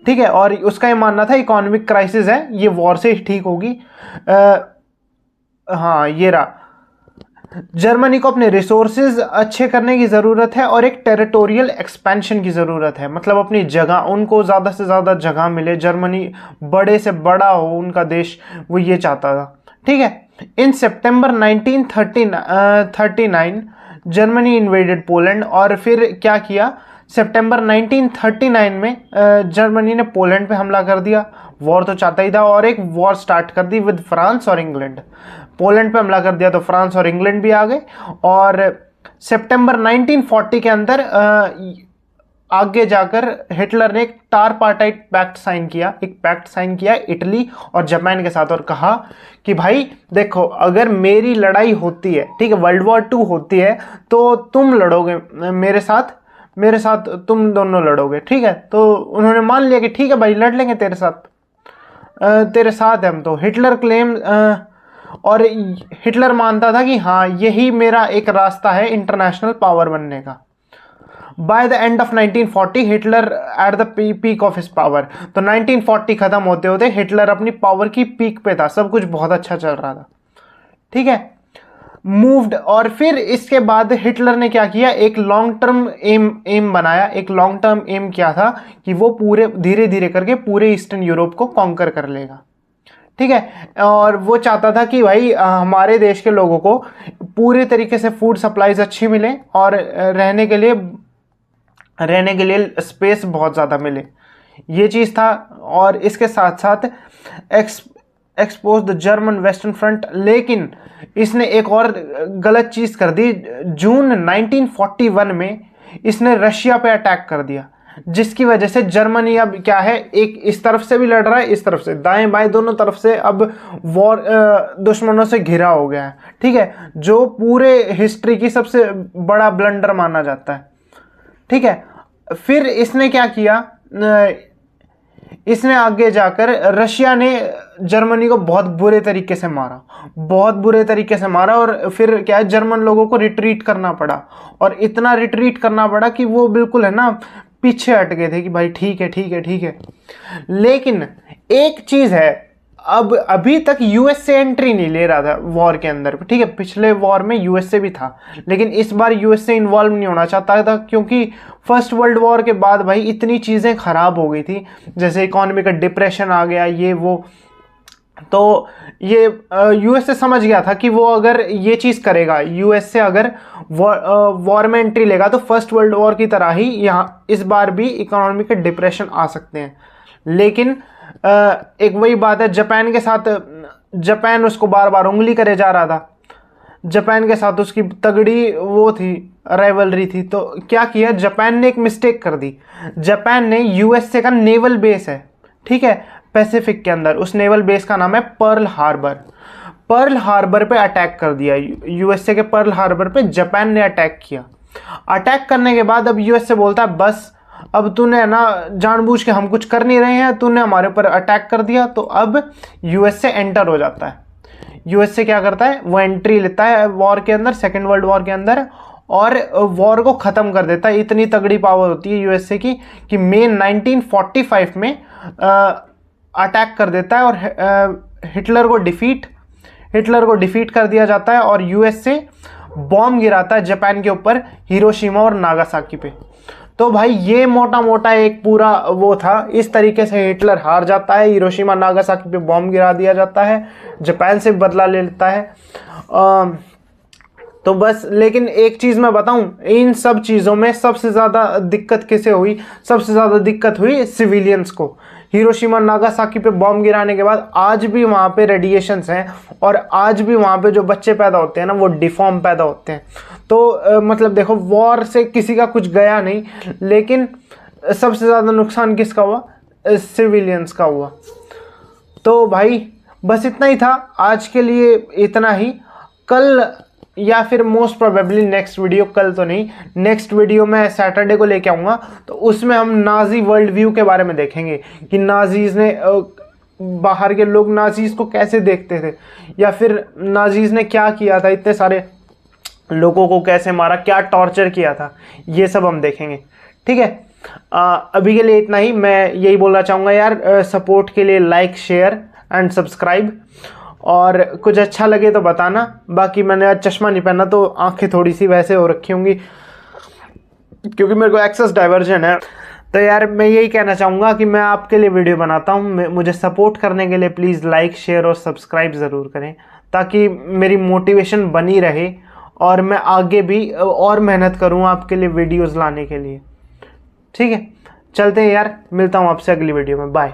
ठीक है, और उसका ये मानना था इकोनॉमिक क्राइसिस है, ये वॉर से ही ठीक होगी। हाँ ये रहा। जर्मनी को अपने रिसोर्सेज अच्छे करने की ज़रूरत है और एक टेरिटोरियल एक्सपेंशन की ज़रूरत है, मतलब अपनी जगह, उनको ज़्यादा से ज़्यादा जगह मिले, जर्मनी बड़े से बड़ा हो उनका देश, वो ये चाहता था। ठीक है। इन सितंबर 1939 जर्मनी इन्वेडेड पोलैंड, और फिर क्या किया, सितंबर 1939 में जर्मनी ने पोलैंड पे हमला कर दिया। वॉर तो चाहता ही था, और एक वॉर स्टार्ट कर दी विद फ्रांस और इंग्लैंड। पोलैंड पे हमला कर दिया तो फ्रांस और इंग्लैंड भी आ गए, और सितंबर 1940 के अंदर आगे जाकर हिटलर ने एक ट्राइपार्टाइट पैक्ट साइन किया, एक पैक्ट साइन किया इटली और जापान के साथ, और कहा कि भाई देखो, अगर मेरी लड़ाई होती है, ठीक है, वर्ल्ड वॉर 2 होती है, तो तुम लड़ोगे मेरे साथ तुम दोनों लड़ोगे। ठीक है। तो उन्होंने मान लिया कि ठीक है भाई, लड़ लेंगे तेरे साथ है हम। तो हिटलर क्लेम और हिटलर मानता था कि हाँ, यही मेरा एक रास्ता है इंटरनेशनल पावर बनने का। By the end of 1940 Hitler at the peak of his power. तो 1940 खत्म होते होते हिटलर अपनी पावर की पीक पे था, सब कुछ बहुत अच्छा चल रहा था। ठीक है। मूव्ड, और फिर इसके बाद हिटलर ने क्या किया, एक लॉन्ग टर्म एम बनाया। एक लॉन्ग टर्म एम क्या था कि वो पूरे धीरे धीरे करके पूरे ईस्टर्न यूरोप को कॉन्कर कर लेगा। ठीक है। और वो चाहता था कि भाई हमारे देश के लोगों को पूरे तरीके से फूड सप्लाईज अच्छी मिले, और रहने के लिए स्पेस बहुत ज़्यादा मिले, ये चीज़ था। और इसके साथ साथ expose the German western front. लेकिन इसने एक और गलत चीज़ कर दी। जून 1941 में इसने रशिया पे अटैक कर दिया, जिसकी वजह से जर्मनी अब क्या है, एक इस तरफ से भी लड़ रहा है, इस तरफ से, दाएं बाएं दोनों तरफ से अब वॉर दुश्मनों से घिरा हो गया है। ठीक है। जो पूरे हिस्ट्री की सबसे बड़ा ब्लंडर माना जाता है। ठीक है। फिर इसने क्या किया, इसने आगे जाकर रशिया ने जर्मनी को बहुत बुरे तरीके से मारा, और फिर क्या है, जर्मन लोगों को रिट्रीट करना पड़ा, और इतना रिट्रीट करना पड़ा कि वो बिल्कुल है ना पीछे हट गए थे कि भाई ठीक है। लेकिन एक चीज है, अब अभी तक यूएसए एंट्री नहीं ले रहा था वॉर के अंदर। ठीक है। पिछले वॉर में यूएसए भी था, लेकिन इस बार यूएसए इन्वॉल्व नहीं होना चाहता था, क्योंकि फर्स्ट वर्ल्ड वॉर के बाद भाई इतनी चीज़ें खराब हो गई थी, जैसे इकोनॉमी का डिप्रेशन आ गया, ये वो। तो ये यूएसए समझ गया था कि वो अगर ये चीज़ करेगा, यूएसए अगर वॉर में एंट्री लेगा, तो फर्स्ट वर्ल्ड वॉर की तरह ही यहाँ इस बार भी इकोनॉमी के डिप्रेशन आ सकते हैं। लेकिन एक वही बात है, जापान के साथ, जापान उसको बार बार उंगली करे जा रहा था, जापान के साथ उसकी तगड़ी वो थी, राइवलरी थी। तो क्या किया, जापान ने एक मिस्टेक कर दी। जापान ने यूएसए का नेवल बेस है, ठीक है, पैसिफिक के अंदर, उस नेवल बेस का नाम है पर्ल हार्बर पे अटैक कर दिया। यूएसए के पर्ल हार्बर पे जापान ने अटैक किया। अटैक करने के बाद अब यूएसए बोलता है बस, अब तूने ना जानबूझ के, हम कुछ कर नहीं रहे हैं, तूने हमारे ऊपर अटैक कर दिया। तो अब यूएसए एंटर हो जाता है। यूएसए क्या करता है, वो एंट्री लेता है वॉर के अंदर, सेकेंड वर्ल्ड वॉर के अंदर, और वॉर को ख़त्म कर देता है। इतनी तगड़ी पावर होती है यूएसए की कि मई 1945 में अटैक कर देता है, और हिटलर को डिफीट कर दिया जाता है, और यूएसए बॉम्ब गिराता है जापान के ऊपर, हिरोशिमा और नागासाकी पे। तो भाई ये मोटा मोटा एक पूरा वो था। इस तरीके से हिटलर हार जाता है, हिरोशिमा नागासाकी पे बॉम्ब गिरा दिया जाता है, जापान से बदला ले लेता है। तो बस, लेकिन एक चीज़ मैं बताऊं, इन सब चीज़ों में सबसे ज़्यादा दिक्कत किसे हुई, सबसे ज़्यादा दिक्कत हुई सिविलियंस को। हिरोशिमा नागासाकी पे बॉम्ब गिराने के बाद आज भी वहाँ पे रेडिएशंस हैं, और आज भी वहाँ पे जो बच्चे पैदा होते हैं ना, वो डिफॉर्म पैदा होते हैं। तो मतलब देखो, वॉर से किसी का कुछ गया नहीं, लेकिन सबसे ज़्यादा नुकसान किसका हुआ, सिविलियंस का हुआ। तो भाई बस इतना ही था आज के लिए, इतना ही। कल या फिर मोस्ट प्रोबेबली नेक्स्ट वीडियो, कल तो नहीं, नेक्स्ट वीडियो मैं सैटरडे को लेके आऊँगा, तो उसमें हम नाजी वर्ल्ड व्यू के बारे में देखेंगे कि नाजीज़ ने, बाहर के लोग नाजीज़ को कैसे देखते थे, या फिर नाजीज़ ने क्या किया था, इतने सारे लोगों को कैसे मारा, क्या टॉर्चर किया था, ये सब हम देखेंगे। ठीक है। अभी के लिए इतना ही। मैं यही बोलना चाहूँगा यार, सपोर्ट के लिए लाइक, शेयर एंड सब्सक्राइब, और कुछ अच्छा लगे तो बताना। बाकी मैंने आज चश्मा नहीं पहना तो आंखें थोड़ी सी वैसे हो रखी होंगी क्योंकि मेरे को एक्सेस डाइवर्जन है। तो यार मैं यही कहना चाहूँगा कि मैं आपके लिए वीडियो बनाता हूँ, मुझे सपोर्ट करने के लिए प्लीज़ लाइक शेयर और सब्सक्राइब ज़रूर करें ताकि मेरी मोटिवेशन बनी रहे और मैं आगे भी और मेहनत करूँ आपके लिए वीडियोज़ लाने के लिए। ठीक है, चलते हैं यार, मिलता हूँ आपसे अगली वीडियो में, बाय।